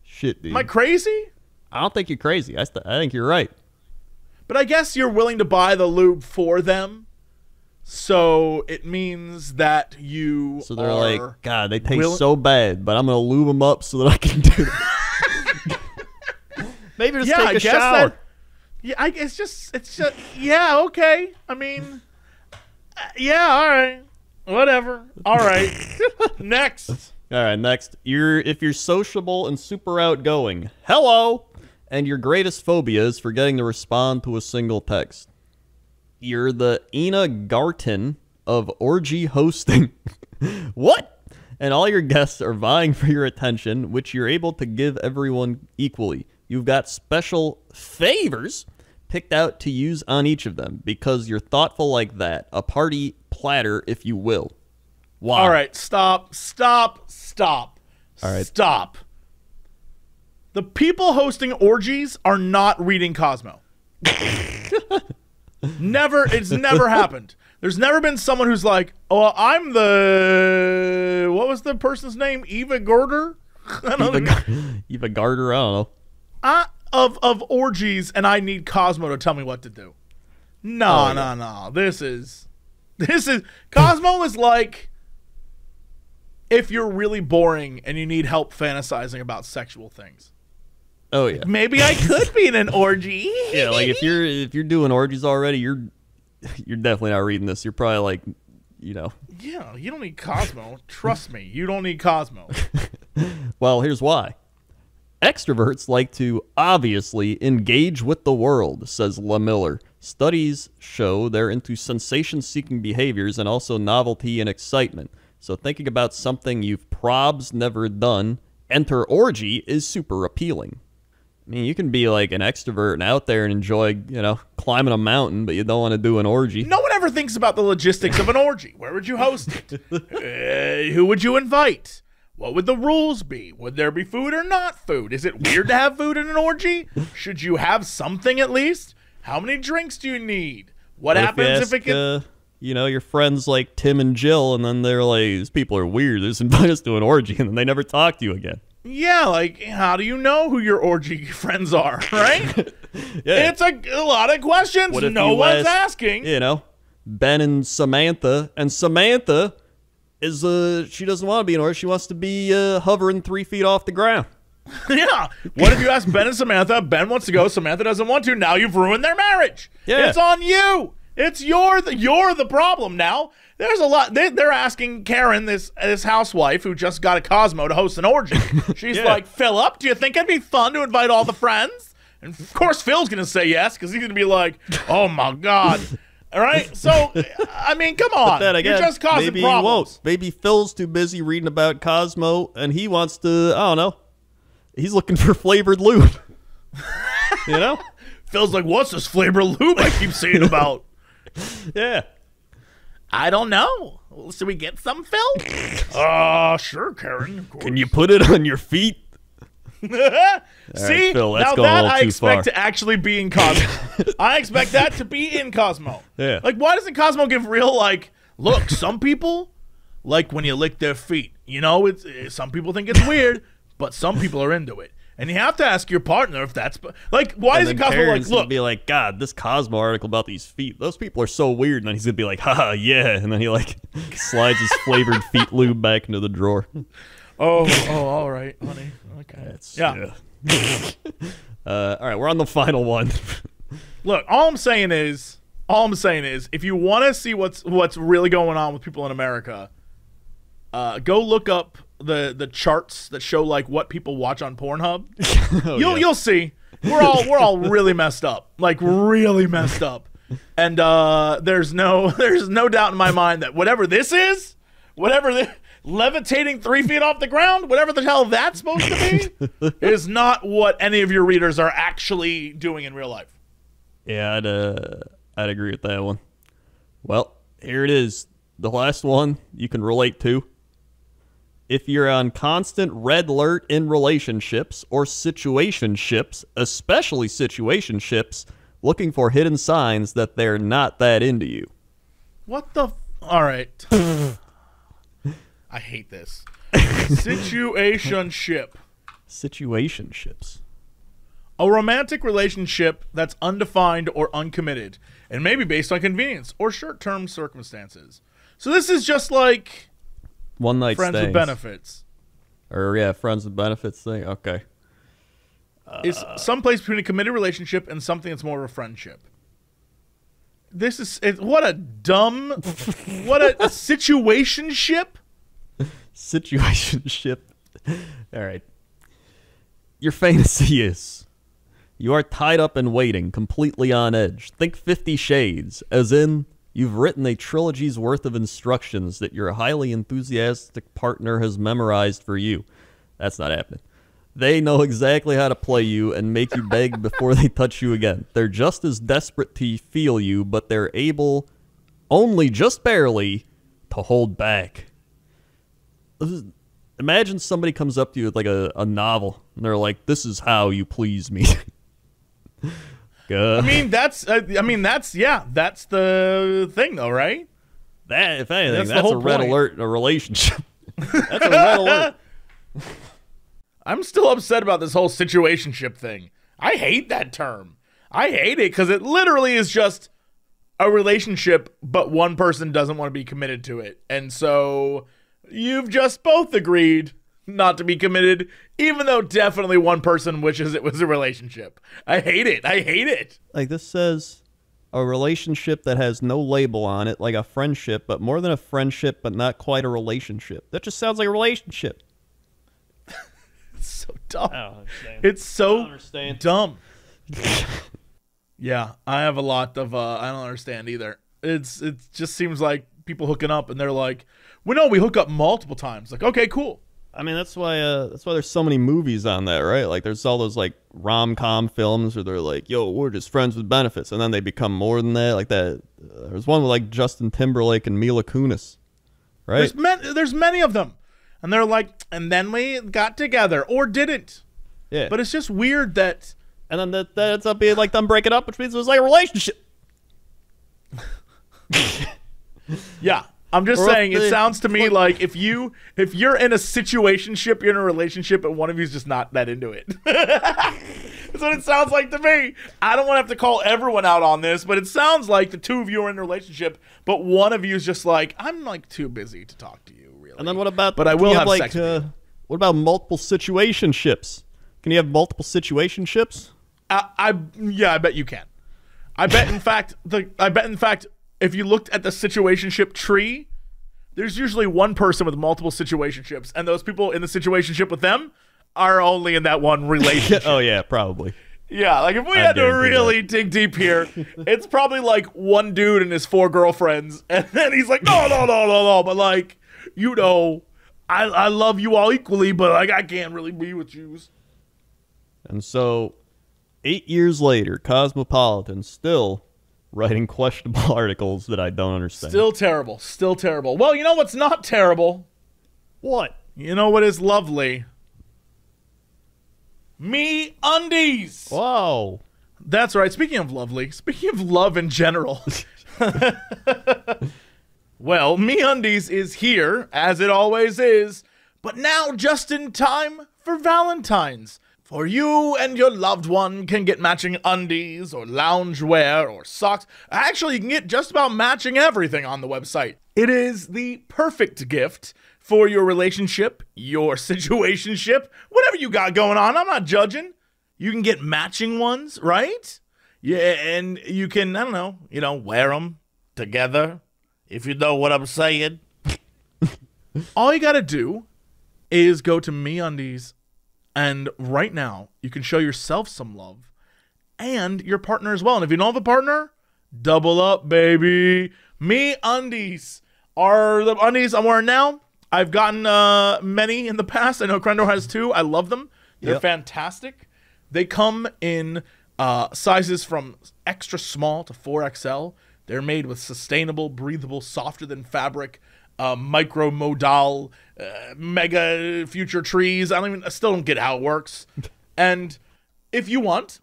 Shit, dude. Am I crazy? I don't think you're crazy. I think you're right. But I guess you're willing to buy the lube for them. So it means that you So they're are like, God, they taste willing- so bad, but I'm gonna lube them up so that I can do it. Maybe just take I a guess shower. that. Yeah, it's just. Yeah, okay. I mean, yeah, all right, whatever. All right, next. All right, next. If you're sociable and super outgoing, hello, and your greatest phobia is forgetting to respond to a single text. You're the Ina Garten of orgy hosting. What? And all your guests are vying for your attention, which you're able to give everyone equally. You've got special favors picked out to use on each of them because you're thoughtful like that. A party platter, if you will. Why? All right, stop. All right. Stop. The people hosting orgies are not reading Cosmo. Never. It's never happened. There's never been someone who's like, oh, I'm the, what was the person's name? Eva Gorder? Eva Garter, I don't know. Of orgies, and I need Cosmo to tell me what to do. No. This is Cosmo is like if you're really boring and you need help fantasizing about sexual things. Oh yeah. Maybe I could be in an orgy. Yeah, like if you're doing orgies already, you're definitely not reading this. You're probably like, you know. Yeah, you don't need Cosmo. Trust me, you don't need Cosmo. Well, here's why. Extroverts like to obviously engage with the world, says LaMiller. Studies show they're into sensation-seeking behaviors and also novelty and excitement. So thinking about something you've probs never done, enter orgy is super appealing. I mean, you can be like an extrovert and out there and enjoy, climbing a mountain, but you don't want to do an orgy. No one ever thinks about the logistics of an orgy. Where would you host it? Who would you invite? What would the rules be? Would there be food or not food? Is it weird to have food in an orgy? Should you have something at least? How many drinks do you need? What happens if it gets... your friends like Tim and Jill, and then they're like, these people are weird. They just invite us to an orgy, and then they never talk to you again. Yeah, like, how do you know who your orgy friends are, right? Yeah. It's a lot of questions no one's asking. Ben and Samantha is, she doesn't want to be an orgy. She wants to be hovering 3 feet off the ground. Yeah. What if you ask Ben and Samantha? Ben wants to go. Samantha doesn't want to. Now you've ruined their marriage. Yeah. It's on you. It's you're the problem now. There's a lot. They're asking Karen, this housewife who just got a Cosmo, to host an orgy. She's like, Philip, do you think it'd be fun to invite all the friends? And of course, Phil's gonna say yes because he's gonna be like, oh my god. All right. So I mean, come on. Then again, you're just causing maybe problems. He won't. Maybe Phil's too busy reading about Cosmo, and he wants to. I don't know. He's looking for flavored lube. Phil's like, what's this flavored lube I keep saying about? Yeah. I don't know. Should we get some, Phil? Sure, Karen. Of course. Can you put it on your feet? See, right, Phil, now that I expect to actually be in Cosmo. I expect that to be in Cosmo. Yeah. Like, why doesn't Cosmo give real, like, look, some people like when you lick their feet. It's some people think it's weird, but some people are into it. And you have to ask your partner if that's like. Why isn't Cosmo like, look? Be like, God, this Cosmo article about these feet. Those people are so weird. And then he's gonna be like, haha, yeah. And then he like slides his flavored feet lube back into the drawer. Oh, all right, honey. Okay. Yeah. All right, we're on the final one. Look, all I'm saying is, if you want to see what's really going on with people in America, go look up the charts that show like what people watch on Pornhub. You'll see we're all really messed up, like really messed up, and there's no doubt in my mind that whatever this is, levitating 3 feet off the ground, whatever the hell that's supposed to be, is not what any of your readers are actually doing in real life. Yeah, I'd agree with that one. Well, here it is, the last one you can relate to. If you're on constant red alert in relationships or situationships, especially situationships, looking for hidden signs that they're not that into you. What the? All right. I hate this. Situationship. Situationships. A romantic relationship that's undefined or uncommitted, and maybe based on convenience or short-term circumstances. So this is just like one night friends stands. with benefits. Or yeah, friends with benefits thing. Okay. It's someplace between a committed relationship and something that's more of a friendship. This is what a situationship. Situationship. All right. Your fantasy is you are tied up and waiting, completely on edge. Think 50 Shades, as in you've written a trilogy's worth of instructions that your highly enthusiastic partner has memorized for you. That's not happening. They know exactly how to play you and make you beg before they touch you again. They're just as desperate to feel you, but they're able, only just barely, to hold back. Imagine somebody comes up to you with like a novel, and they're like, this is how you please me. I mean, that's yeah, that's the thing, though, right? That, if anything, That's the that's a whole red point. alert in a relationship. That's a red alert. I'm still upset about this whole situationship thing. I hate that term. I hate it because it literally is just a relationship, but one person doesn't want to be committed to it. And so you've just both agreed not to be committed, even though definitely one person wishes it was a relationship. I hate it. I hate it. Like, this says a relationship that has no label on it, like a friendship, but more than a friendship, but not quite a relationship. That just sounds like a relationship. It's so dumb. I don't understand. It's so I don't understand. dumb. Yeah, I have a lot of I don't understand either. It just seems like people hooking up and they're like, "We know we hook up multiple times." Like, okay, cool. I mean, that's why there's so many movies on that, right? Like, there's all those like rom-com films where they're like, "Yo, we're just friends with benefits," and then they become more than that. Like that. There's one with like Justin Timberlake and Mila Kunis, right? There's many of them, and they're like, and then we got together or didn't. Yeah. But it's just weird that. And then that ends up being like them breaking up, which means it was like a relationship. Yeah, I'm just Or saying. if It the- sounds to me like if you're in a situationship, you're in a relationship, and one of you's just not that into it. That's what it sounds like to me. I don't want to have to call everyone out on this, but it sounds like the two of you are in a relationship, but one of you is just like, I'm like too busy to talk to you, really. And then what about? But I can will you have like, sex with you. what about multiple situationships? Can you have multiple situationships? I bet you can. I bet in fact if you looked at the situationship tree, there's usually one person with multiple situationships, and those people in the situationship with them are only in that one relationship. Oh yeah, probably. Yeah, like if we had to guarantee really dig deep here, it's probably like one dude and his 4 girlfriends, and then he's like, no, but like, you know, I love you all equally, but like I can't really be with you. And so, 8 years later, Cosmopolitan still writing questionable articles that I don't understand. Still terrible. Still terrible. Well, you know what's not terrible? What? You know what is lovely? Me undies. Whoa. That's right. Speaking of lovely, speaking of love in general. Well, Me Undies is here, as it always is, but now just in time for Valentine's. For you and your loved one can get matching undies or loungewear or socks. Actually, you can get just about matching everything on the website. It is the perfect gift for your relationship, your situationship, whatever you got going on. I'm not judging. You can get matching ones, right? Yeah, and you can, I don't know, wear them together, if you know what I'm saying. All you got to do is go to MeUndies, and right now you can show yourself some love and your partner as well. And if you don't have a partner, double up, baby. MeUndies are the undies I'm wearing now. I've gotten many in the past. I know Crendor has too. I love them. They're fantastic. They come in sizes from extra small to 4XL. They're made with sustainable, breathable, softer than fabric, micro modal, mega future trees. I still don't get how it works. And if you want,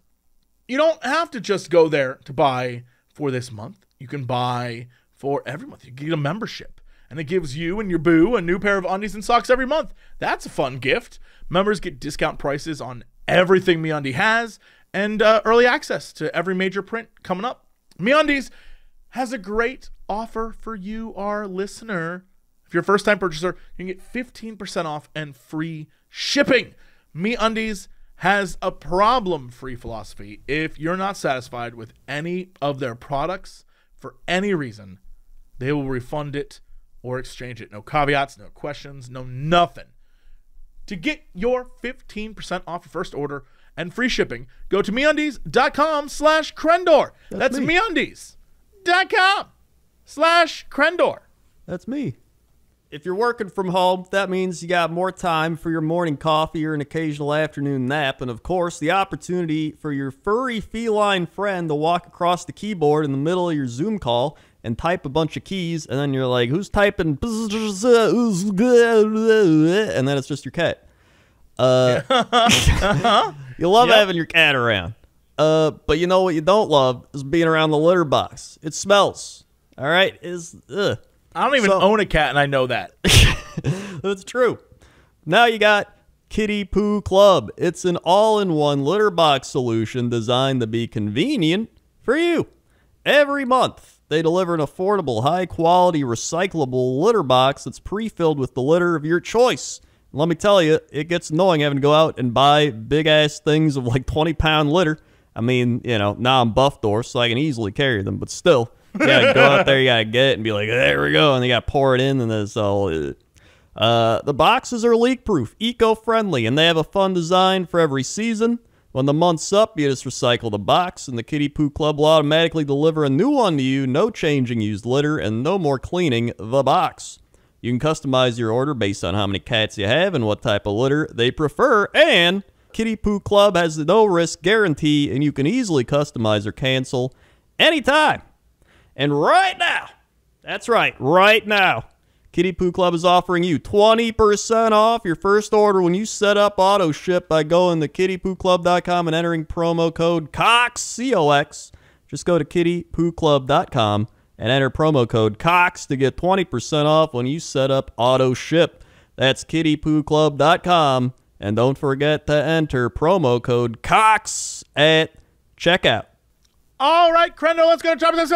you don't have to just go there to buy for this month. You can buy for every month. You can get a membership, and it gives you and your boo a new pair of undies and socks every month. That's a fun gift. Members get discount prices on everything MeUndies has, and early access to every major print coming up. MeUndies has a great offer for you, our listener. If you're a first-time purchaser, you can get 15% off and free shipping. MeUndies has a problem-free philosophy. If you're not satisfied with any of their products for any reason, they will refund it or exchange it. No caveats, no questions, no nothing. To get your 15% off your first order and free shipping, go to MeUndies.com/Crendor. That's MeUndies.com/Crendor. That's me. If you're working from home, that means you got more time for your morning coffee or an occasional afternoon nap, and of course, the opportunity for your furry feline friend to walk across the keyboard in the middle of your Zoom call and type a bunch of keys, and then you're like, who's typing? And then it's just your cat. You love having your cat around. But you know what you don't love is being around the litter box. It smells. All right? Ugh. I don't even own a cat, and I know that. That's true. Now you got Kitty Poo Club. It's an all-in-one litter box solution designed to be convenient for you. Every month, they deliver an affordable, high-quality, recyclable litter box that's pre-filled with the litter of your choice. And let me tell you, it gets annoying having to go out and buy big-ass things of like 20-pound litter. I mean, you know, now I'm buff door, so I can easily carry them, but still, you gotta go out there, you gotta get it and be like, there we go, and you gotta pour it in, and then it's all... the boxes are leak-proof, eco-friendly, and they have a fun design for every season. When the month's up, you just recycle the box, and the Kitty Poo Club will automatically deliver a new one to you, no changing used litter, and no more cleaning the box. You can customize your order based on how many cats you have and what type of litter they prefer, and Kitty Poo Club has the no-risk guarantee, and you can easily customize or cancel anytime. And right now, that's right, right now, Kitty Poo Club is offering you 20% off your first order when you set up auto ship by going to kittypooclub.com and entering promo code COX, C-O-X. Just go to kittypooclub.com and enter promo code COX to get 20% off when you set up auto ship. That's kittypooclub.com, and don't forget to enter promo code COX at checkout. All right, Crendor, let's go to traffic.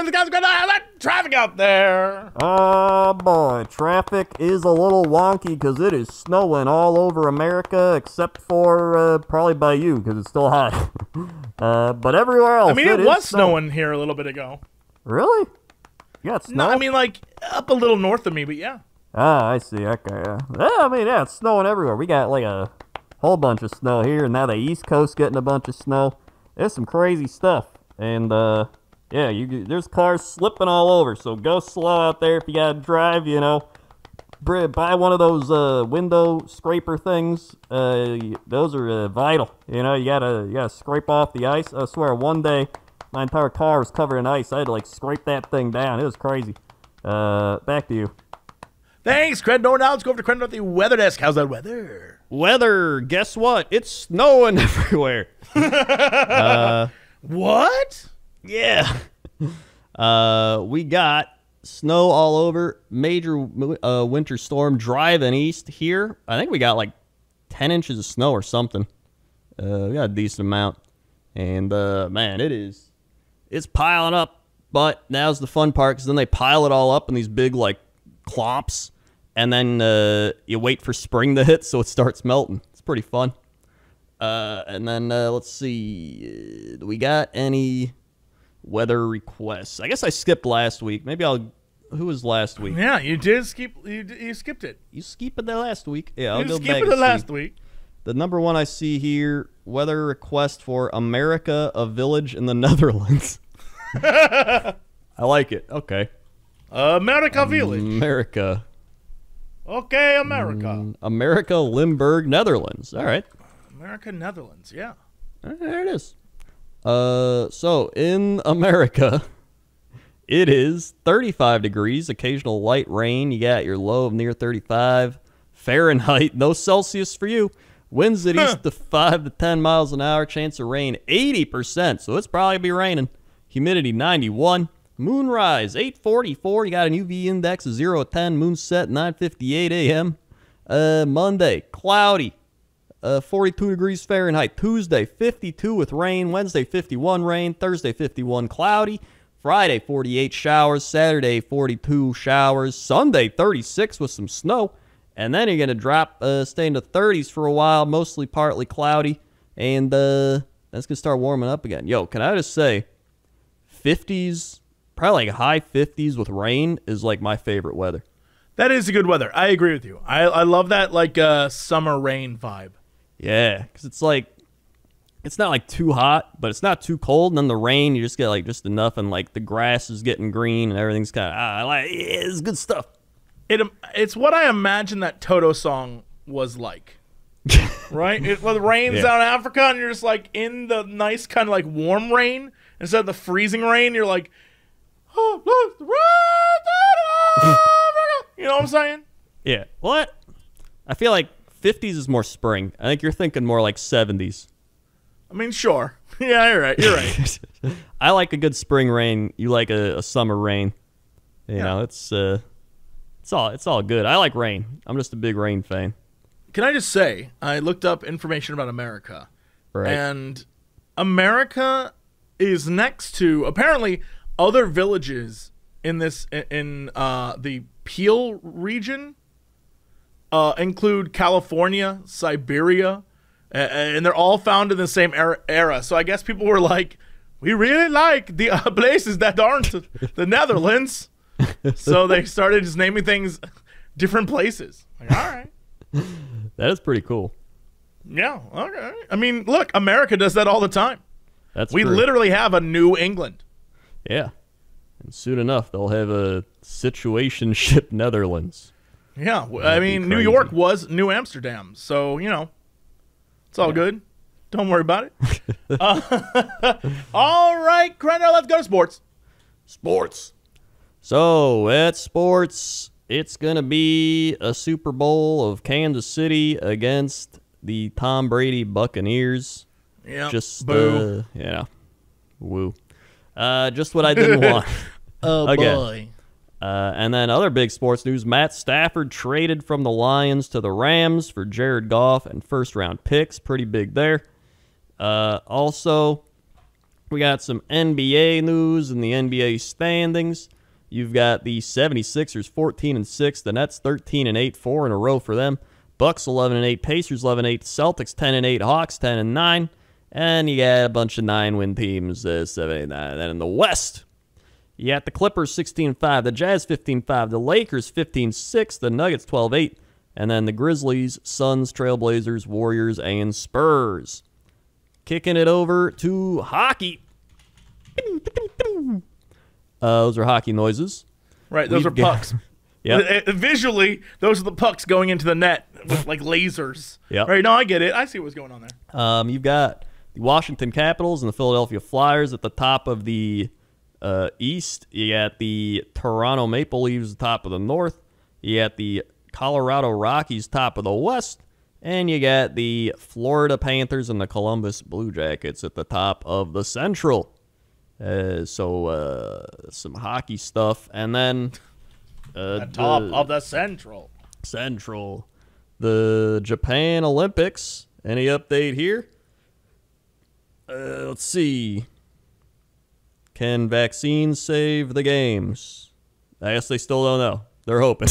Traffic out there. Oh, boy. Traffic is a little wonky because it is snowing all over America except for probably by you because it's still hot. But everywhere else, I mean, it was snowing here a little bit ago. Really? You got snow? No, I mean, like, up a little north of me, but yeah. Ah, I see. Okay, yeah. I mean, yeah, it's snowing everywhere. We got, like, a whole bunch of snow here, and now the East Coast getting a bunch of snow. There's some crazy stuff. And, yeah, there's cars slipping all over, so go slow out there if you gotta drive, you know. Buy one of those window scraper things. Those are vital. You know, you gotta scrape off the ice. I swear, one day, my entire car was covered in ice. I had to, like, scrape that thing down. It was crazy. Back to you. Thanks, Crendor. Now let's go over to Crendor at the weather desk. How's that weather? Weather, guess what? It's snowing everywhere. What? Yeah. We got snow all over. Major winter storm driving east here. I think we got like 10 inches of snow or something. We got a decent amount. And, man, it's piling up. But now's the fun part because then they pile it all up in these big, like, clops. And then you wait for spring to hit so it starts melting. It's pretty fun. And then let's see. Do we got any weather requests? I guess I skipped last week. Maybe who was last week? Yeah, you did skip. You skipped it. You skipped it last week. Yeah, I'll you go skipped back. it last week. The number one I see here: weather request for America, a village in the Netherlands. I like it. Okay. America village. America. Okay, America. America, Limburg, Netherlands. All right. America, Netherlands, yeah. There it is. So in America, it is 35 degrees, occasional light rain. You got your low of near 35 Fahrenheit, no Celsius for you. Winds at east to 5 to 10 miles an hour, chance of rain 80%, so it's probably be raining. Humidity 91. Moonrise 8:44. You got an UV index of 0 to 10. Moon set 9:58 a.m. Monday, cloudy. 42 degrees Fahrenheit. Tuesday, 52 with rain. Wednesday, 51 rain. Thursday, 51 cloudy. Friday, 48 showers. Saturday, 42 showers. Sunday, 36 with some snow. And then you're going to drop, stay in the 30s for a while, mostly partly cloudy. And that's going to start warming up again. Yo, can I just say, 50s, probably like high 50s with rain is like my favorite weather. That is a good weather. I agree with you. I love that, like, summer rain vibe. Yeah, because it's like, it's not like too hot, but it's not too cold. And then the rain, you just get like just enough, and like the grass is getting green and everything's kind of, it's good stuff. It's what I imagine that Toto song was like, right? Well, the rain's out in Africa, and you're just like in the nice kind of like warm rain instead of the freezing rain. You're like, you know what I'm saying? Yeah. What? I feel like 50s is more spring. I think you're thinking more like 70s. I mean, sure. Yeah, you're right. You're right. I like a good spring rain. You like a summer rain. You know, it's all good. I like rain. I'm just a big rain fan. Can I just say, I looked up information about America. Right. And America is next to, apparently, other villages in the Peel region include California, Siberia, and they're all found in the same era. So I guess people were like, we really like the places that aren't the Netherlands. So they started just naming things different places. Like, all right. That is pretty cool. Yeah, okay. I mean, look, America does that all the time. We true. literally have a New England. Yeah. And soon enough, they'll have a situationship Netherlands. Yeah, I mean, New York was New Amsterdam, so, you know, it's all good. Don't worry about it. All right, Crendor, let's go to sports. Sports. So, at sports, it's going to be a Super Bowl of Kansas City against the Tom Brady Buccaneers. Yeah, Just, boo. yeah, woo. Just what I didn't want. Oh, Again. boy. And then other big sports news, Matt Stafford traded from the Lions to the Rams for Jared Goff and first-round picks. Pretty big there. Also, we got some NBA news and the NBA standings. You've got the 76ers 14-6, the Nets 13-8, 4 in a row for them. Bucks 11-8, Pacers 11-8, Celtics 10-8, Hawks 10-9, and you got a bunch of 9-win teams 7-8. Then in the West, you got the Clippers 16-5, the Jazz 15-5, the Lakers 15-6, the Nuggets 12-8, and then the Grizzlies, Suns, Trailblazers, Warriors, and Spurs. Kicking it over to hockey. Those are hockey noises. Right, those are pucks. Yeah. Visually, those are the pucks going into the net with, like, lasers. Yep. Right, no, I get it. I see what's going on there. You've got the Washington Capitals and the Philadelphia Flyers at the top of the East. You got the Toronto Maple Leafs top of the North. You got the Colorado Rockies top of the West. And you got the Florida Panthers and the Columbus Blue Jackets at the top of the Central. So some hockey stuff. And then Top of the Central. The Japan Olympics. Any update here? Let's see. Can vaccines save the games? I guess they still don't know. They're hoping.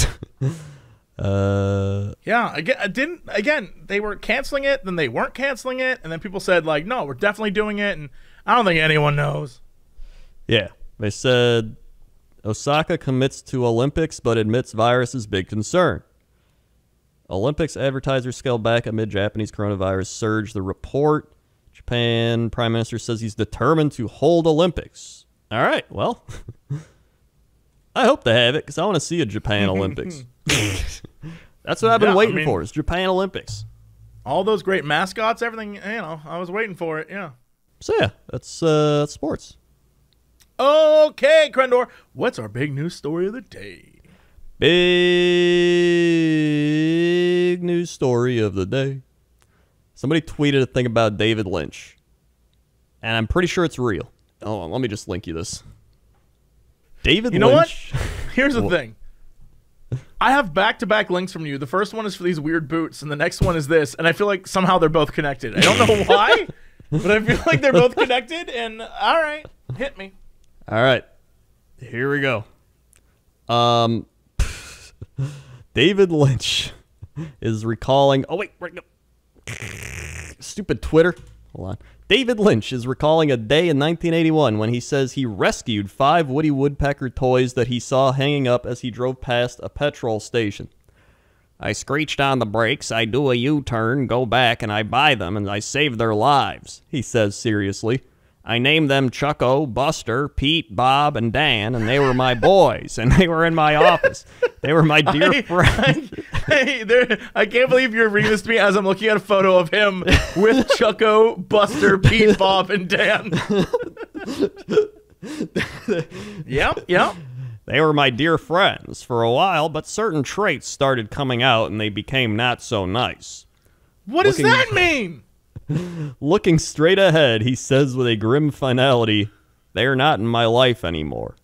Yeah, again, they were canceling it, then they weren't canceling it, and then people said, like, no, we're definitely doing it, and I don't think anyone knows. Yeah, they said Osaka commits to Olympics but admits virus is big concern. Olympics advertisers scaled back amid Japanese coronavirus surge. The report, Japan Prime Minister says he's determined to hold Olympics. All right, well, I hope they have it because I want to see a Japan Olympics. That's what I've been waiting for, is Japan Olympics. All those great mascots, everything, I was waiting for it, yeah. So, yeah, that's sports. Okay, Crendor, what's our big news story of the day? Big news story of the day. Somebody tweeted a thing about David Lynch, and I'm pretty sure it's real. Hold on, let me just link you this. David Lynch. You know what? Here's the thing. I have back-to-back links from you. The first one is for these weird boots, and the next one is this, and I feel like somehow they're both connected. I don't know why, but I feel like they're both connected, and all right, hit me. All right, here we go. David Lynch is recalling... Oh, wait. Stupid Twitter. Hold on. David Lynch is recalling a day in 1981 when he says he rescued 5 Woody Woodpecker toys that he saw hanging up as he drove past a petrol station. I screeched on the brakes, I do a U-turn, go back, and I buy them, and I save their lives, he says seriously. I named them Chucko, Buster, Pete, Bob, and Dan, and they were my boys, and they were in my office. They were my dear friends. I can't believe you're reading this to me as I'm looking at a photo of him with Chucko, Buster, Pete, Bob, and Dan. Yep. They were my dear friends for a while, but certain traits started coming out, and they became not so nice. What does that mean? Looking straight ahead, he says with a grim finality, "They're not in my life anymore."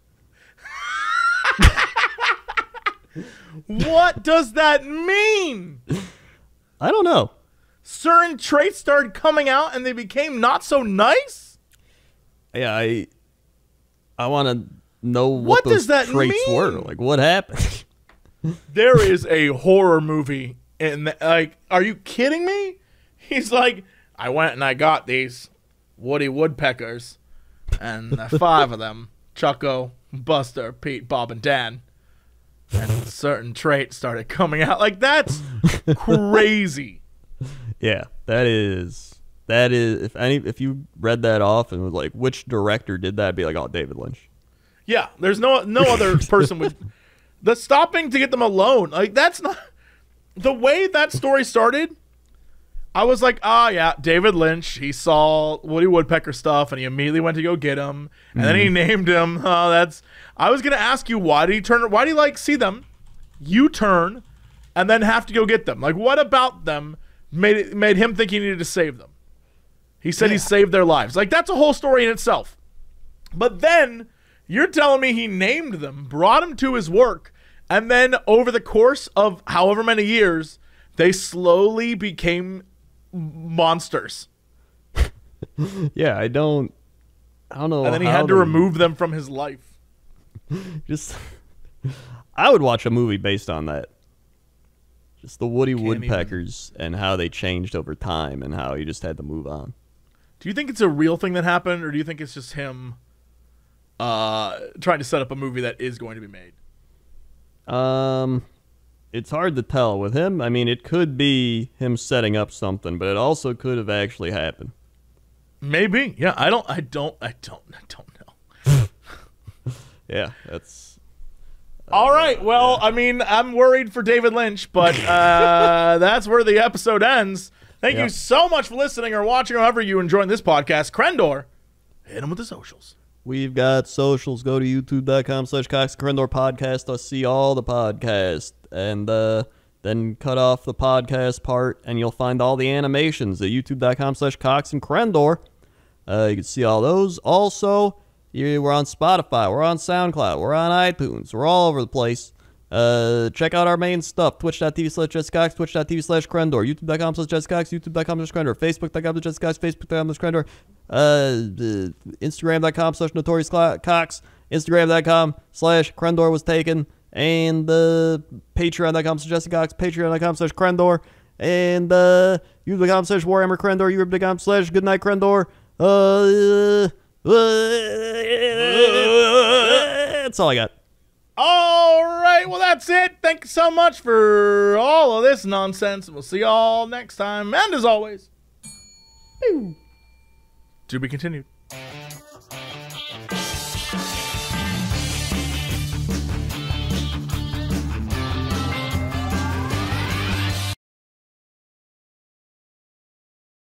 What does that mean? I don't know. Certain traits started coming out and they became not so nice? Yeah, I want to know What those does that traits mean? were. Like, what happened? There is a horror movie and like, are you kidding me? He's like, I went and I got these Woody Woodpeckers and 5 of them, Chucko, Buster, Pete, Bob, and Dan. And certain traits started coming out. Like, that's crazy. Yeah, that is. If you read that off and was like, which director did that? I'd be like, oh, David Lynch. Yeah, there's no other person with the stopping to get them alone. Like, that's not the way that story started. I was like, yeah, David Lynch. He saw Woody Woodpecker stuff, and he immediately went to go get him, and then he named him. I was gonna ask you, why did he turn? Why do you like see them, U-turn, and then have to go get them? Like, what about them made him think he needed to save them? He said he saved their lives. Like, that's a whole story in itself. But then you're telling me he named them, brought them to his work, and then over the course of however many years, they slowly became monsters. Yeah, I don't know. And then he how had to they- remove them from his life. Just, I would watch a movie based on that. Just the Woody Can't Woodpeckers and how they changed over time and how he just had to move on. Do you think it's a real thing that happened, or do you think it's just him trying to set up a movie that is going to be made? It's hard to tell with him. I mean, it could be him setting up something, but it also could have actually happened. Maybe. Yeah, I don't know. Yeah, that's All right. Well, I mean, I'm worried for David Lynch, but that's where the episode ends. Thank you so much for listening or watching, or however you enjoying this podcast. Krendor, hit him with the socials. We've got socials. Go to youtube.com/Cox Crendor podcast to see all the podcasts. And then cut off the podcast part, and you'll find all the animations at youtube.com/Cox and Crendor. You can see all those. Also, we're on Spotify. We're on SoundCloud. We're on iTunes. We're all over the place. Check out our main stuff. Twitch.tv/JessCox, Twitch.tv/Crendor, YouTube.com/JessCox, YouTube.com/Crendor, Facebook.com/JessCox, Facebook.com/Crendor, Instagram.com/NotoriousCox, Instagram.com/Crendor was taken, and Patreon.com/JessCox, Patreon.com/Crendor, and YouTube.com/Warhammer Crendor, YouTube.com/Goodnight Crendor. That's all I got. All right. Well, that's it. Thank you so much for all of this nonsense. And we'll see y'all next time. And as always, to be continued.